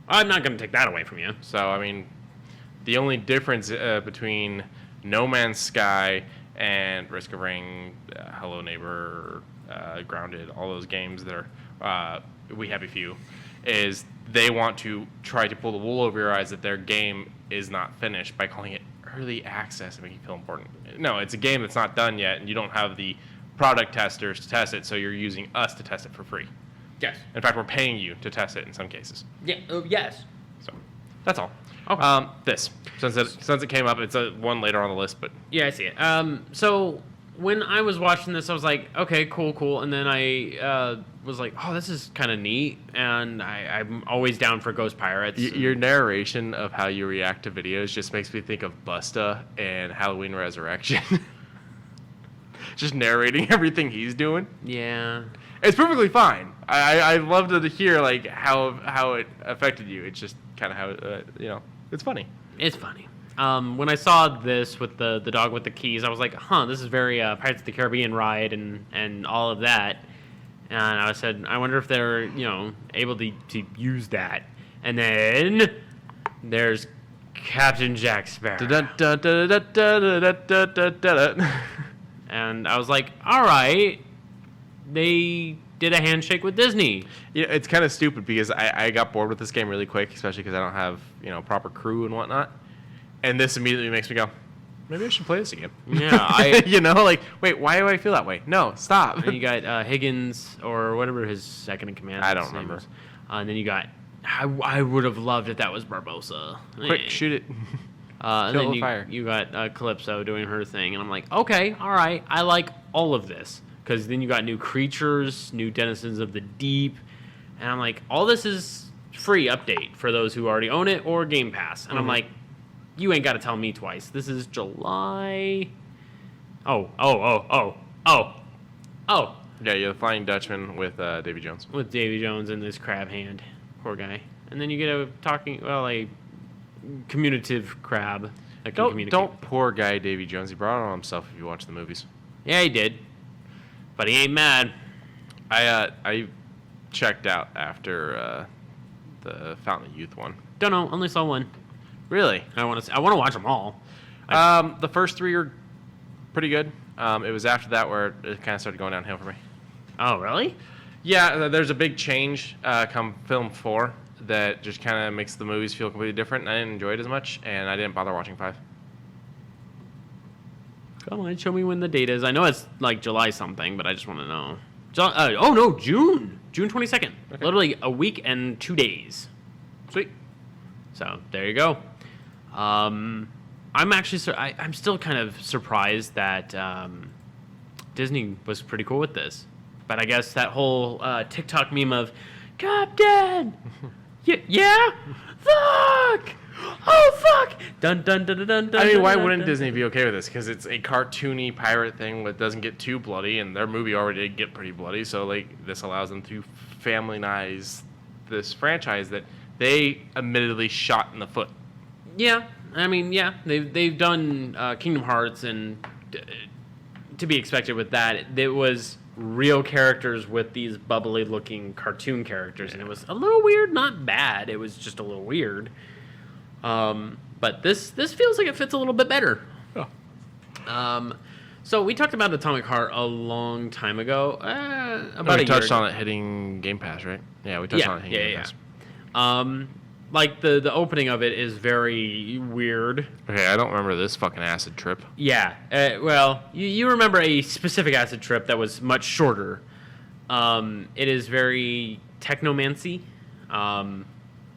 I'm not going to take that away from you. So, I mean, the only difference between No Man's Sky and Risk of Rain, Hello Neighbor, Grounded, all those games that are We Happy Few, is they want to try to pull the wool over your eyes that their game is not finished by calling it early access and make you feel important. No, it's a game that's not done yet, and you don't have the product testers to test it, so you're using us to test it for free. Yes. In fact, we're paying you to test it in some cases. Yeah. Yes. So that's all. Okay. This since it came up, it's one later on the list, but Yeah, I see it. So when I was watching this, I was like, okay, cool, and then I was like, oh, this is kind of neat, and I'm always down for Ghost Pirates. Your narration of how you react to videos just makes me think of Busta and Halloween Resurrection. Just narrating everything he's doing. Yeah. It's perfectly fine. I love to hear like how it affected you. It's just kind of how it's funny. It's funny. When I saw this with the dog with the keys, I was like, this is very Pirates of the Caribbean ride and all of that. And I said, I wonder if they're, able to use that. And then there's Captain Jack Sparrow. And I was like, all right, they did a handshake with Disney. Yeah, it's kind of stupid because I got bored with this game really quick, especially because I don't have, proper crew and whatnot. And this immediately makes me go, maybe I should play this again. Yeah, wait, why do I feel that way? No, stop. And you got Higgins or whatever his second in command. I don't remember. And then you got, I would have loved if that was Barbossa. Quick, shoot it. And then fire. you got Calypso doing her thing, and I'm like, okay, all right, I like all of this. Because then you got new creatures, new denizens of the deep, and I'm like, all this is free update for those who already own it or Game Pass. And I'm like, you ain't got to tell me twice. This is July. Oh. Yeah, you're the Flying Dutchman with Davy Jones. With Davy Jones and this crab hand. Poor guy. And then you get a communicative crab. That can communicate. Don't poor guy Davy Jones. He brought it on himself if you watch the movies. Yeah, he did. But he ain't mad. I checked out after the Fountain of Youth one. Don't know. Only saw one. Really? I want to watch them all. The first three are pretty good. It was after that where it kind of started going downhill for me. Oh, really? Yeah, there's a big change come film 4 that just kind of makes the movies feel completely different. And I didn't enjoy it as much, and I didn't bother watching 5. Come on, show me when the date is. I know it's like July something, but I just want to know. June 22nd. Okay. Literally a week and 2 days. Sweet. So there you go. I'm actually I'm still kind of surprised that Disney was pretty cool with this, but I guess that whole TikTok meme of Captain, yeah, fuck. Oh fuck! Dun dun dun dun dun. I mean, why dun, wouldn't dun, Disney be okay with this? Because it's a cartoony pirate thing that doesn't get too bloody, and their movie already did get pretty bloody. So this allows them to family-nize this franchise that they admittedly shot in the foot. Yeah, I mean, yeah, they've done Kingdom Hearts, and to be expected with that, it was real characters with these bubbly-looking cartoon characters, and it was a little weird, not bad. It was just a little weird. But this feels like it fits a little bit better. Oh. So we talked about Atomic Heart a long time ago. About a year we touched ago. on it hitting Game Pass, right? Yeah, we touched on it hitting Game Pass. Like the opening of it is very weird. Okay, I don't remember this fucking acid trip. Yeah. Well, you remember a specific acid trip that was much shorter. It is very technomancy.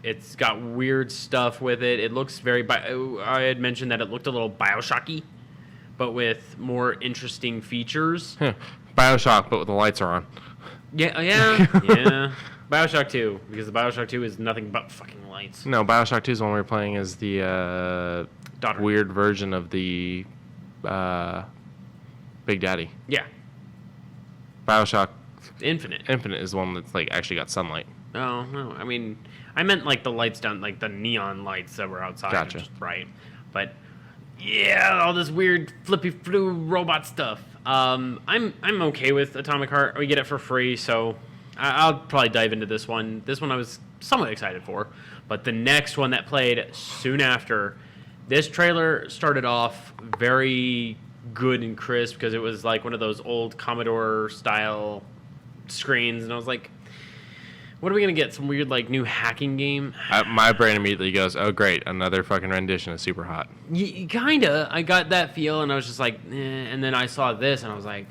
It's got weird stuff with it. It looks very... I had mentioned that it looked a little Bioshocky, but with more interesting features. Bioshock, but with the lights are on. Yeah. Bioshock 2, because the Bioshock 2 is nothing but fucking lights. No, Bioshock 2 is the one we were playing as the weird version of the Big Daddy. Yeah. Bioshock Infinite is the one that's actually got sunlight. Oh, no. I mean, I meant the lights down, the neon lights that were outside. Gotcha. Just bright. But yeah, all this weird flippy flu robot stuff. I'm okay with Atomic Heart. We get it for free, so I'll probably dive into this one. This one I was somewhat excited for, but the next one that played soon after, this trailer started off very good and crisp because it was like one of those old Commodore style screens, and I was like, what are we going to get? Some weird, new hacking game? My brain immediately goes, oh, great, another fucking rendition of Super Hot. Kinda. I got that feel, and I was just like, eh. And then I saw this, and I was like,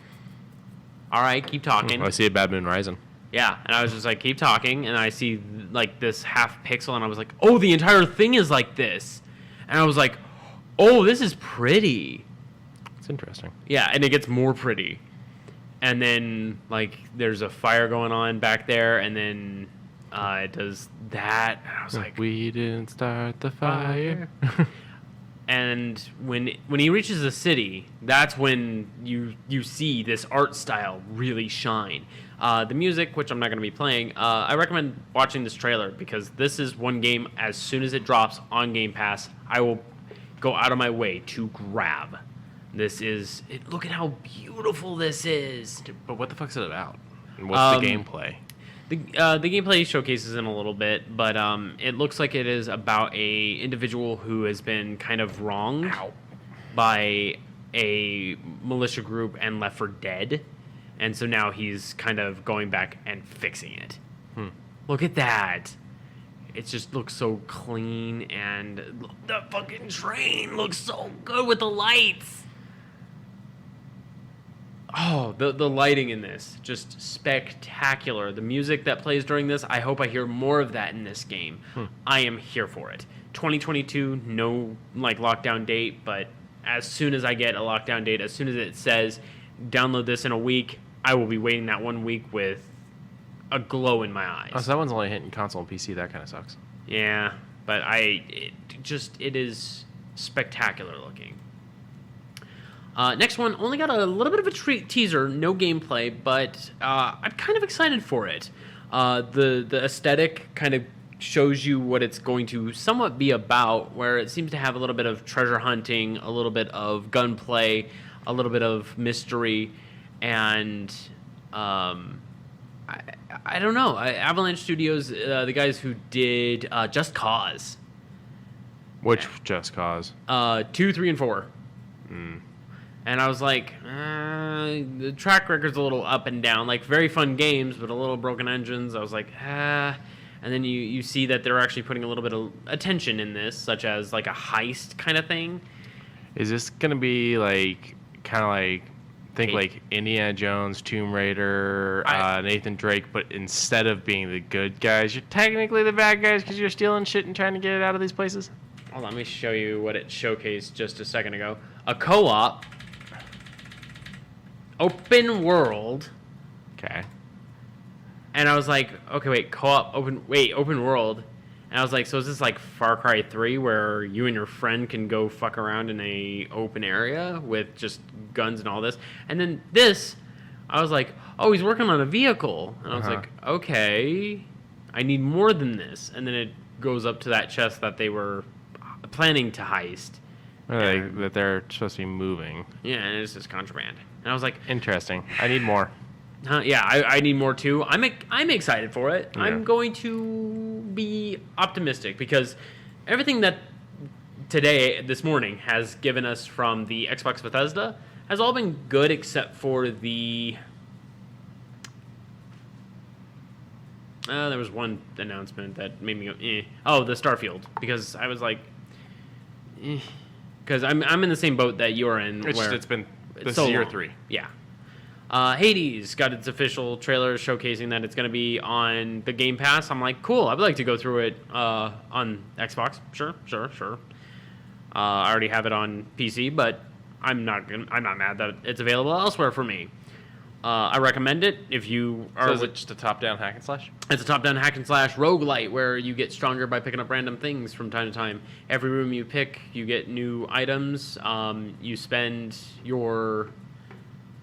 all right, keep talking. I see a Bad Moon Rising. Yeah, and I was just like, keep talking, and I see, this half pixel, and I was like, oh, the entire thing is like this. And I was like, oh, this is pretty. It's interesting. Yeah, and it gets more pretty. And then, there's a fire going on back there, and then it does that. And I was like, we didn't start the fire. And when he reaches the city, that's when you see this art style really shine. The music, which I'm not going to be playing, I recommend watching this trailer because this is one game, as soon as it drops on Game Pass, I will go out of my way to grab. Look at how beautiful this is. But what the fuck's it about? And what's the gameplay? The gameplay showcases in a little bit, but it looks like it is about a individual who has been kind of wronged by a militia group and left for dead, and so now he's kind of going back and fixing it. Look at that. It just looks so clean, and the fucking train looks so good with the lights. Oh, the lighting in this, just spectacular. The music that plays during this, I hope I hear more of that in this game. I am here for it. 2022, no lockdown date, but as soon as I get a lockdown date, as soon as it says download this in a week, I will be waiting that 1 week with a glow in my eyes. Oh, so that one's only hitting console and PC. That kind of sucks. Yeah, but it is spectacular looking. Next one, only got a little bit of a teaser, no gameplay, but I'm kind of excited for it. The aesthetic kind of shows you what it's going to somewhat be about, where it seems to have a little bit of treasure hunting, a little bit of gunplay, a little bit of mystery, and I don't know. Avalanche Studios, the guys who did Just Cause. Which Just Cause? 2, 3, and 4. And I was like, the track record's a little up and down. Like, very fun games, but a little broken engines. I was like, And then you see that they're actually putting a little bit of attention in this, such as like a heist kind of thing. Is this going to be think like Indiana Jones, Tomb Raider, Nathan Drake, but instead of being the good guys, you're technically the bad guys because you're stealing shit and trying to get it out of these places? Hold on, let me show you what it showcased just a second ago. A co-op, open world. Okay. And I was like, okay, wait, co-op, open world. And I was like, so is this like Far Cry 3 where you and your friend can go fuck around in a open area with just guns and all this? And then this, I was like, oh, he's working on a vehicle. And I was like, okay, I need more than this. And then it goes up to that chest that they were planning to heist. That they're supposed to be moving. Yeah, and it's just contraband. And I was like, interesting. I need more. Yeah, I need more too. I'm excited for it. Yeah. I'm going to be optimistic because everything that this morning has given us from the Xbox Bethesda has all been good except for the... there was one announcement that made me go, eh. Oh, the Starfield. Because I was like, eh. Because I'm in the same boat that you're in. It's been this year 3. Yeah. Hades got its official trailer showcasing that it's going to be on the Game Pass. I'm like, cool. I'd like to go through it on Xbox. Sure. I already have it on PC, but I'm not mad that it's available elsewhere for me. I recommend it if you are. So is it just a top-down hack and slash? It's a top-down hack and slash roguelite where you get stronger by picking up random things from time to time. Every room you pick, you get new items. You spend your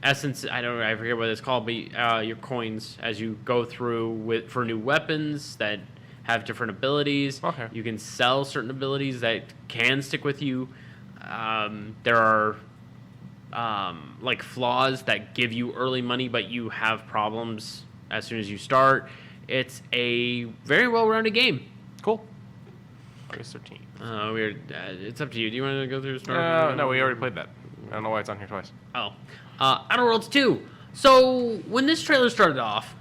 essence, I forget what it's called, but your coins as you go through for new weapons that have different abilities. Okay. You can sell certain abilities that can stick with you. There are like flaws that give you early money, but you have problems as soon as you start. It's a very well-rounded game. Cool. August 13th. Weird. It's up to you. Do you want to go through Starfield? No, we already played that. I don't know why it's on here twice. Oh. Outer Worlds 2. So, when this trailer started off,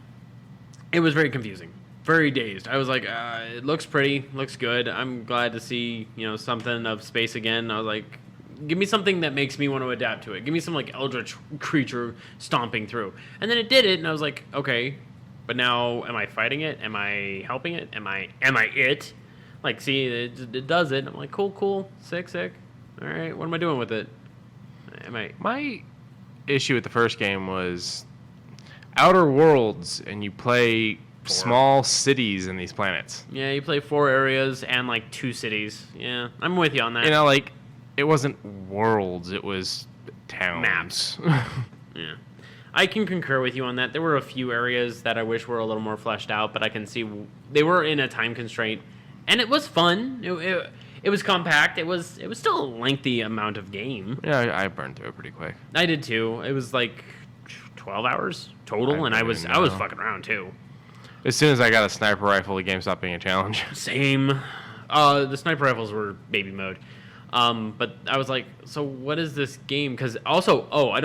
it was very confusing. Very dazed. I was like, it looks pretty, looks good. I'm glad to see, something of space again. I was like, give me something that makes me want to adapt to it. Give me some, eldritch creature stomping through. And then it did it, and I was like, okay, but now am I fighting it? Am I helping it? Am I it? Like, see, it does it. I'm like, cool, sick. All right, what am I doing with it? My issue with the first game was Outer Worlds, and you play small cities in these planets. Yeah, you play 4 areas and 2 cities. Yeah, I'm with you on that. It wasn't worlds, it was towns. Maps. Yeah. I can concur with you on that. There were a few areas that I wish were a little more fleshed out, but I can see they were in a time constraint, and it was fun. It was compact. It was still a lengthy amount of game. Yeah, I burned through it pretty quick. I did too. It was 20 12 hours total, and I was fucking around too. As soon as I got a sniper rifle, the game stopped being a challenge. Same. The sniper rifles were baby mode. But I was like, so what is this game? Because also,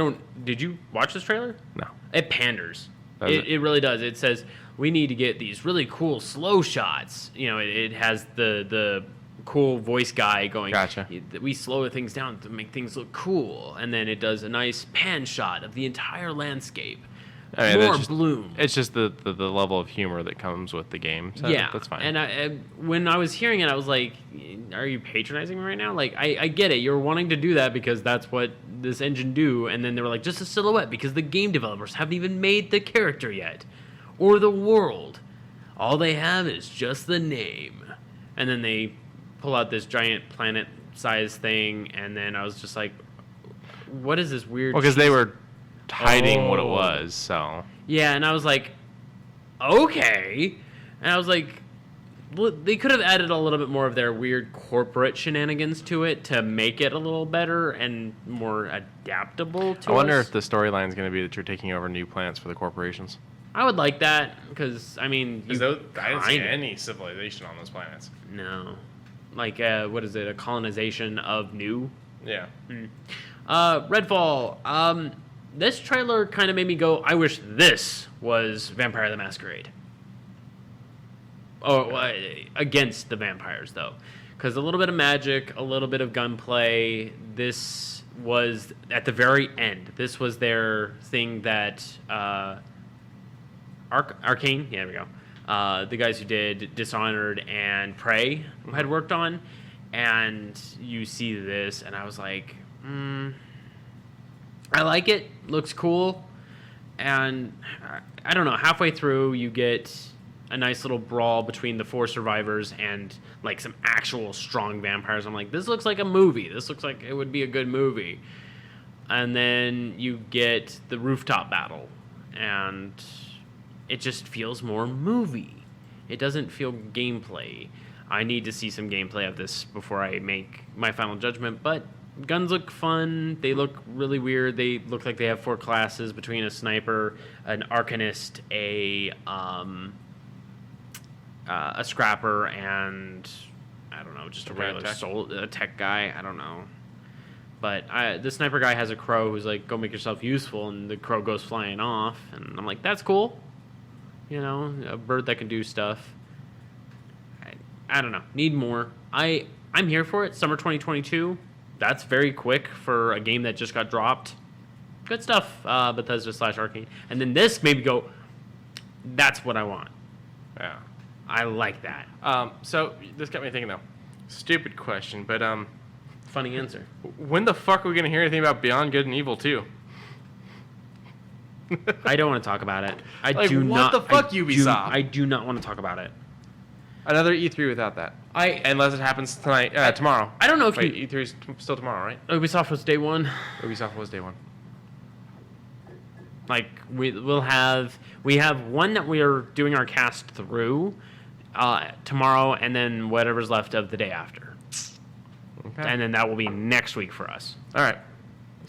did you watch this trailer? No. It panders. It really does. It says, we need to get these really cool slow shots. You know, it has the cool voice guy going, gotcha. We slow things down to make things look cool. And then it does a nice pan shot of the entire landscape. I mean, more bloom. It's just the level of humor that comes with the game. So yeah, that's fine. And when I was hearing it, I was like, "Are you patronizing me right now?" Like, I get it. You're wanting to do that because that's what this engine do. And then they were like, "Just a silhouette," because the game developers haven't even made the character yet, or the world. All they have is just the name. And then they pull out this giant planet-sized thing, and then I was just like, "What is this weird?" Well, because they were hiding what it was, so yeah, and I was like, okay, and I was like, well, they could have added a little bit more of their weird corporate shenanigans to it to make it a little better and more adaptable to I wonder us. if the storyline is going to be that you're taking over new planets for the corporations. I would like that because I mean, I didn't see any civilization on those planets. No, like what is it? A colonization of new? Yeah. Redfall. This trailer kind of made me go, I wish this was Vampire the Masquerade. Oh, against the vampires, though. Because a little bit of magic, a little bit of gunplay. This was, at the very end, this was their thing that Arcane, yeah, there we go. The guys who did Dishonored and Prey had worked on. And you see this, and I was like, I like it. Looks cool. And I don't know, halfway through you get a nice little brawl between the 4 survivors and like some actual strong vampires. I'm like, this looks like a movie. This looks like it would be a good movie. And then you get the rooftop battle, and it just feels more movie. It doesn't feel gameplay. I need to see some gameplay of this before I make my final judgment, but guns look fun. They look really weird. They look like they have 4 classes between a sniper, an arcanist, a scrapper, and I don't know, just a regular tech guy. I don't know. But the sniper guy has a crow who's like, go make yourself useful, and the crow goes flying off. And I'm like, that's cool. You know, a bird that can do stuff. I don't know. Need more. I'm here for it. Summer 2022. That's very quick for a game that just got dropped. Good stuff, Bethesda / Arcane. And then this made me go, that's what I want. Yeah. I like that. So this got me thinking, though. Stupid question, but Funny answer. when the fuck are we going to hear anything about Beyond Good and Evil 2? I don't want to talk about it. What the fuck, Ubisoft? I do not want to talk about it. Another E3 without that. Unless it happens tonight, tomorrow. I don't know if E3 is still tomorrow, right? Ubisoft was day one. Ubisoft was day one. Like we have one that we are doing our cast through tomorrow, and then whatever's left of the day after. Okay. And then that will be next week for us. All right.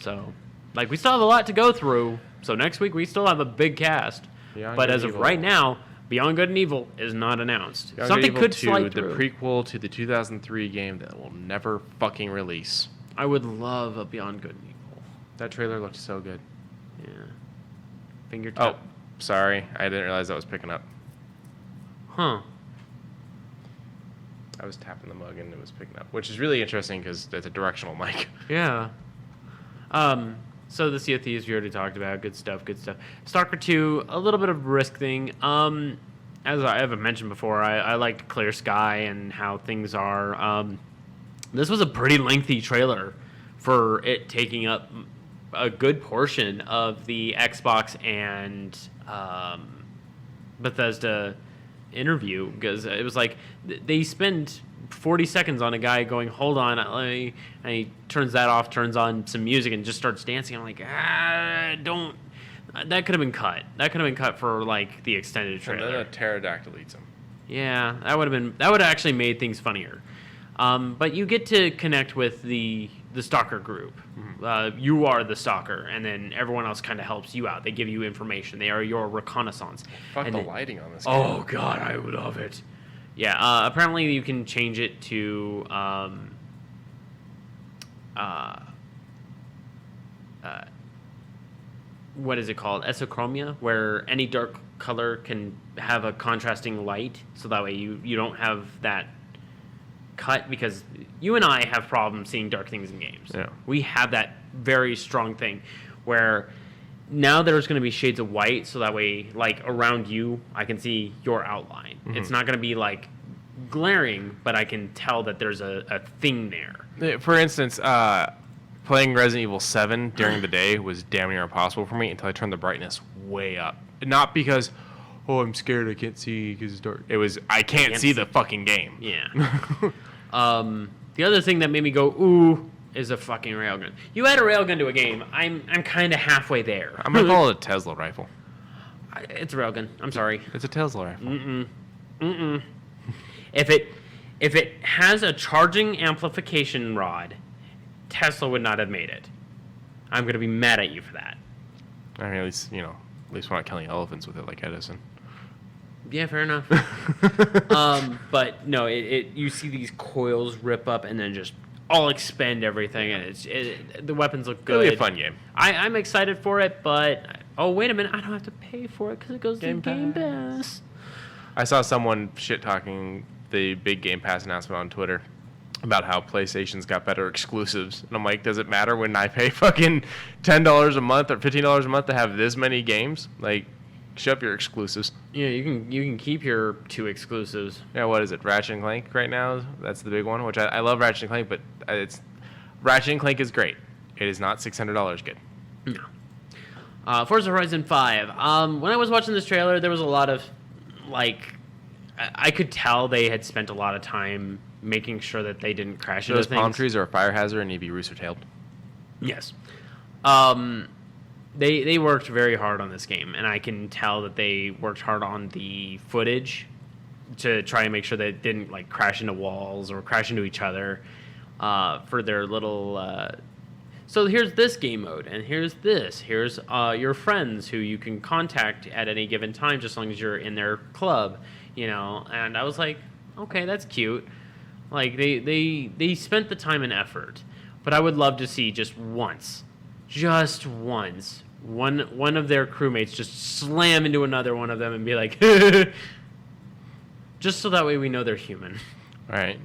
So, like, we still have a lot to go through. So next week we still have a big cast. But as of right now, Beyond Good and Evil is not announced. Beyond Something Good could Evil 2, slide through. the prequel to the 2003 game that will never fucking release. I would love a Beyond Good and Evil. That trailer looked so good. Yeah. Fingertip. Oh, sorry. I didn't realize that was picking up. Huh. I was tapping the mug and it was picking up, which is really interesting because it's a directional mic. Yeah. So the Sea of Thieves we already talked about. Good stuff. Stalker 2, a little bit of a risk thing. As I haven't mentioned before, I like Clear Sky and how things are. This was a pretty lengthy trailer for it taking up a good portion of the Xbox and Bethesda interview, because it was like they spend 40 seconds on a guy going, hold on, and he turns that off, turns on some music, and just starts dancing. I'm like, don't. That could have been cut. That could have been cut for like the extended trailer. And then a pterodactyl eats him. Yeah, that would have actually made things funnier. But you get to connect with the stalker group. You are the stalker, and then everyone else kind of helps you out. They give you information. They are your reconnaissance. Fuck and the then, lighting on this game. Oh, God, I love it. Yeah, apparently you can change it to... what is it called? Esochromia, where any dark color can have a contrasting light, so that way you don't have that cut, because you and I have problems seeing dark things in games. Yeah. We have that very strong thing where now there's going to be shades of white, so that way, like, around you, I can see your outline. It's not going to be, like, glaring, but I can tell that there's a thing there. For instance, playing Resident Evil 7 during the day was damn near impossible for me until I turned the brightness way up. Not because, oh, I'm scared, I can't see because it's dark. It was, I can't see the fucking game. Yeah. The other thing that made me go, ooh, is a fucking railgun. You add a railgun to a game, I'm kind of halfway there. I'm going to call it a Tesla rifle. It's a railgun. I'm sorry. It's a Tesla rifle. If it has a charging amplification rod, Tesla would not have made it. I'm going to be mad at you for that. I mean, at least we're not killing elephants with it like Edison. Yeah, fair enough. But no, you see these coils rip up and then just all expend everything, and the weapons look good. It'll be a fun game. I'm excited for it, but oh wait a minute, I don't have to pay for it because it goes to Game Pass. I saw someone shit talking the big Game Pass announcement on Twitter about how PlayStation's got better exclusives. And I'm like, does it matter when I pay fucking $10 a month or $15 a month to have this many games? Like, shut up your exclusives. Yeah, you can keep your 2 exclusives. Yeah, what is it? Ratchet and Clank right now? That's the big one, which I love Ratchet and Clank, but Ratchet and Clank is great. It is not $600 good. No. Forza Horizon 5. When I was watching this trailer, there was a lot of, like, I could tell they had spent a lot of time making sure that they didn't crash into Those things. palm trees are a fire hazard and need to be rooster-tailed. Yes. They worked very hard on this game, and I can tell that they worked hard on the footage to try and make sure that it didn't, like, crash into walls or crash into each other for their little... So here's this game mode, and here's this. Here's your friends who you can contact at any given time, just as long as you're in their club, And I was like, okay, that's cute. Like, they spent the time and effort. But I would love to see just once, one of their crewmates just slam into another one of them and be like, just so that way we know they're human. Right.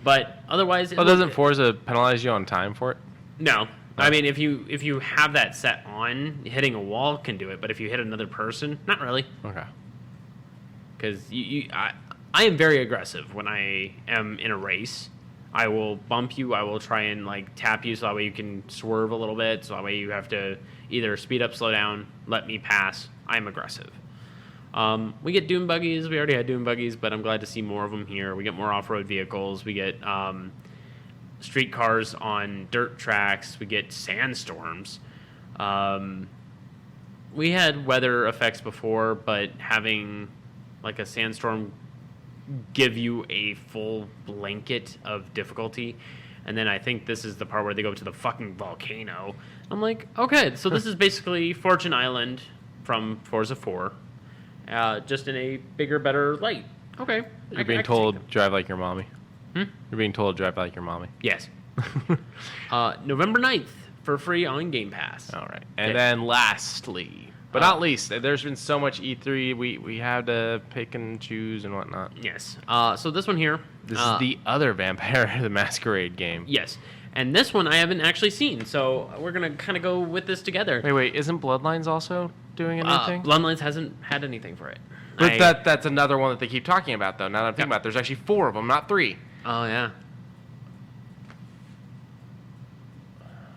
But otherwise... doesn't Forza penalize you on time for it? No. I mean, if you have that set on, hitting a wall can do it. But if you hit another person, not really. Okay. Because I am very aggressive when I am in a race. I will bump you. I will try and, like, tap you so that way you can swerve a little bit. So that way you have to either speed up, slow down, let me pass. I'm aggressive. We get dune buggies. We already had dune buggies, but I'm glad to see more of them here. We get more off-road vehicles. We get street cars on dirt tracks. We get sandstorms. We had weather effects before, but having, like, a sandstorm give you a full blanket of difficulty, and then I think this is the part where they go to the fucking volcano. I'm like, okay, so this is basically Fortune Island from Forza 4, just in a bigger, better light. Okay. You're being told, drive like your mommy. You're being told, drive like your mommy. Yes. November 9th for free on Game Pass. All right. And then lastly, but not least, there's been so much E3, we had to pick and choose and whatnot. Yes. So this one here. This is the other Vampire the Masquerade game. Yes. And this one I haven't actually seen, so we're going to kind of go with this together. Wait, isn't Bloodlines also doing anything? Bloodlines hasn't had anything for it. But that's another one that they keep talking about, though. Now that I'm thinking about it, there's actually 4 of them, not 3. Oh, yeah.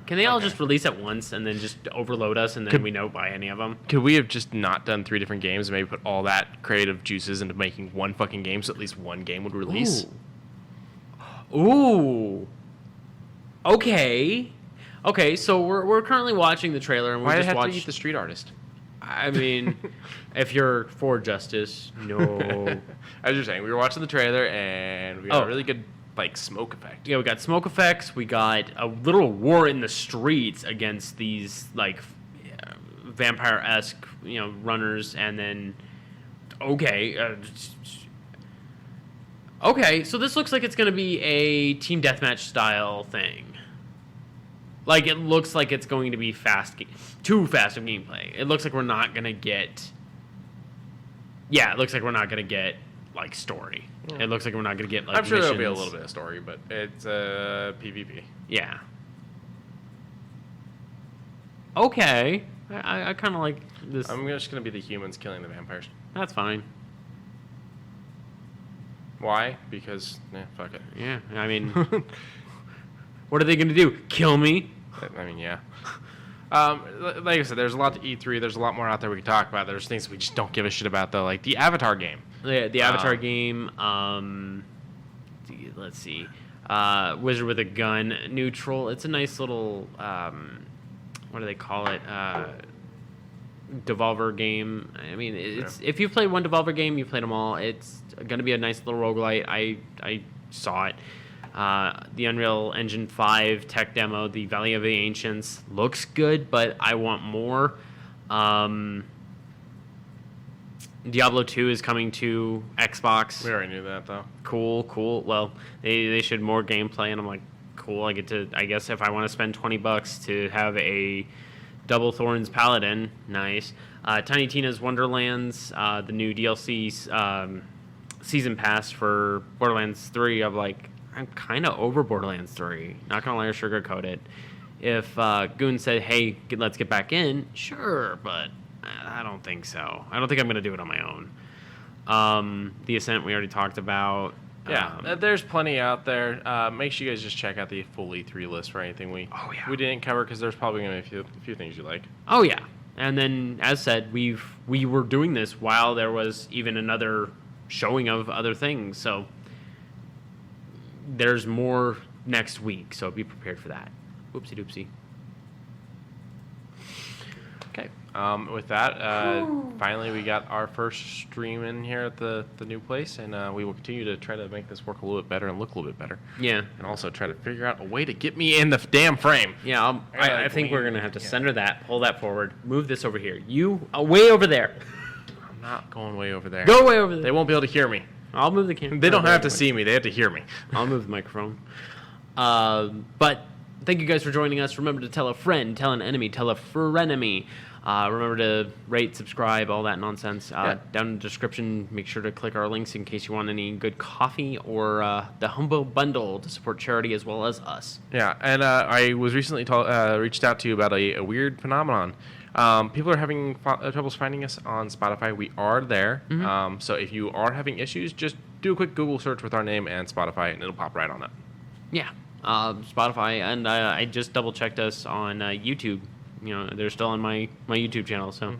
Can they all just release at once and then just overload us and then we don't buy any of them? Could we have just not done 3 different games and maybe put all that creative juices into making one fucking game so at least one game would release? Ooh. Okay. Okay, so we're currently watching the trailer and we Why just did I have watched... to eat the street artist? I mean, if you're for justice, no. I was just saying, we were watching the trailer and we got a really good like smoke effect. Yeah, we got smoke effects. We got a literal war in the streets against these like vampire-esque, runners, and then okay, so this looks like it's gonna be a team deathmatch style thing. Like it looks like it's going to be too fast of gameplay. It looks like we're not gonna get. Yeah, it looks like we're not gonna get like story. It looks like we're not gonna get like. I'm sure missions. there'll be a little bit of story, but it's PvP. Yeah. Okay. I kind of like this. I'm just gonna be the humans killing the vampires. That's fine. Why? Because fuck it. Yeah. I mean, what are they gonna do? Kill me? I mean, yeah. Like I said, there's a lot to E3. There's a lot more out there we can talk about. There's things we just don't give a shit about, though, like the Avatar game. The Avatar game. Let's see. Wizard with a Gun. Neutral. It's a nice little. What do they call it? Devolver game. I mean, it's if you've played one Devolver game, you've played them all. It's gonna be a nice little roguelite. I saw it. The Unreal Engine 5 tech demo, the Valley of the Ancients, looks good, but I want more. Diablo 2 is coming to Xbox. We already knew that, though. Cool. Well, they showed more gameplay, and I'm like, cool. I guess if I want to spend $20 to have a Double Thorns Paladin, nice. Tiny Tina's Wonderlands, the new DLC season pass for Borderlands 3. I'm kind of over Borderlands 3. Not gonna lie or sugarcoat it. If Goon said, "Hey, let's get back in," sure, but I don't think so. I don't think I'm gonna do it on my own. The Ascent we already talked about. Yeah, there's plenty out there. Make sure you guys just check out the full E3 list for anything we didn't cover, because there's probably gonna be a few things you like. Oh yeah, and then as said, we were doing this while there was even another showing of other things, so there's more next week, so be prepared for that. Oopsie doopsie. Okay. With that, finally we got our first stream in here at the new place, and we will continue to try to make this work a little bit better and look a little bit better. Yeah. And also try to figure out a way to get me in the damn frame. Yeah, I think we're going to have to center that, pull that forward, move this over here. You, way over there. I'm not going way over there. Go way over there. They won't be able to hear me. I'll move the camera. They don't have to see me. They have to hear me. I'll move the microphone. But thank you guys for joining us. Remember to tell a friend, tell an enemy, tell a frenemy. Remember to rate, subscribe, all that nonsense. Down in the description, make sure to click our links in case you want any good coffee or the Humble Bundle to support charity as well as us. Yeah, and I was recently reached out to you about a weird phenomenon. People are having troubles finding us on Spotify. We are there. Mm-hmm. So if you are having issues, just do a quick Google search with our name and Spotify, and it'll pop right on up. Yeah, Spotify, and I just double-checked us on YouTube. They're still on my YouTube channel, so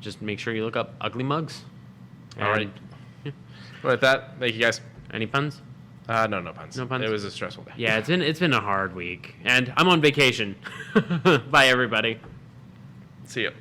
just make sure you look up Ugly Mugs. All right. Yeah. With that, thank you guys. Any puns? No puns. No puns? It was a stressful day. Yeah, it's been a hard week, and I'm on vacation. Bye, everybody. See you.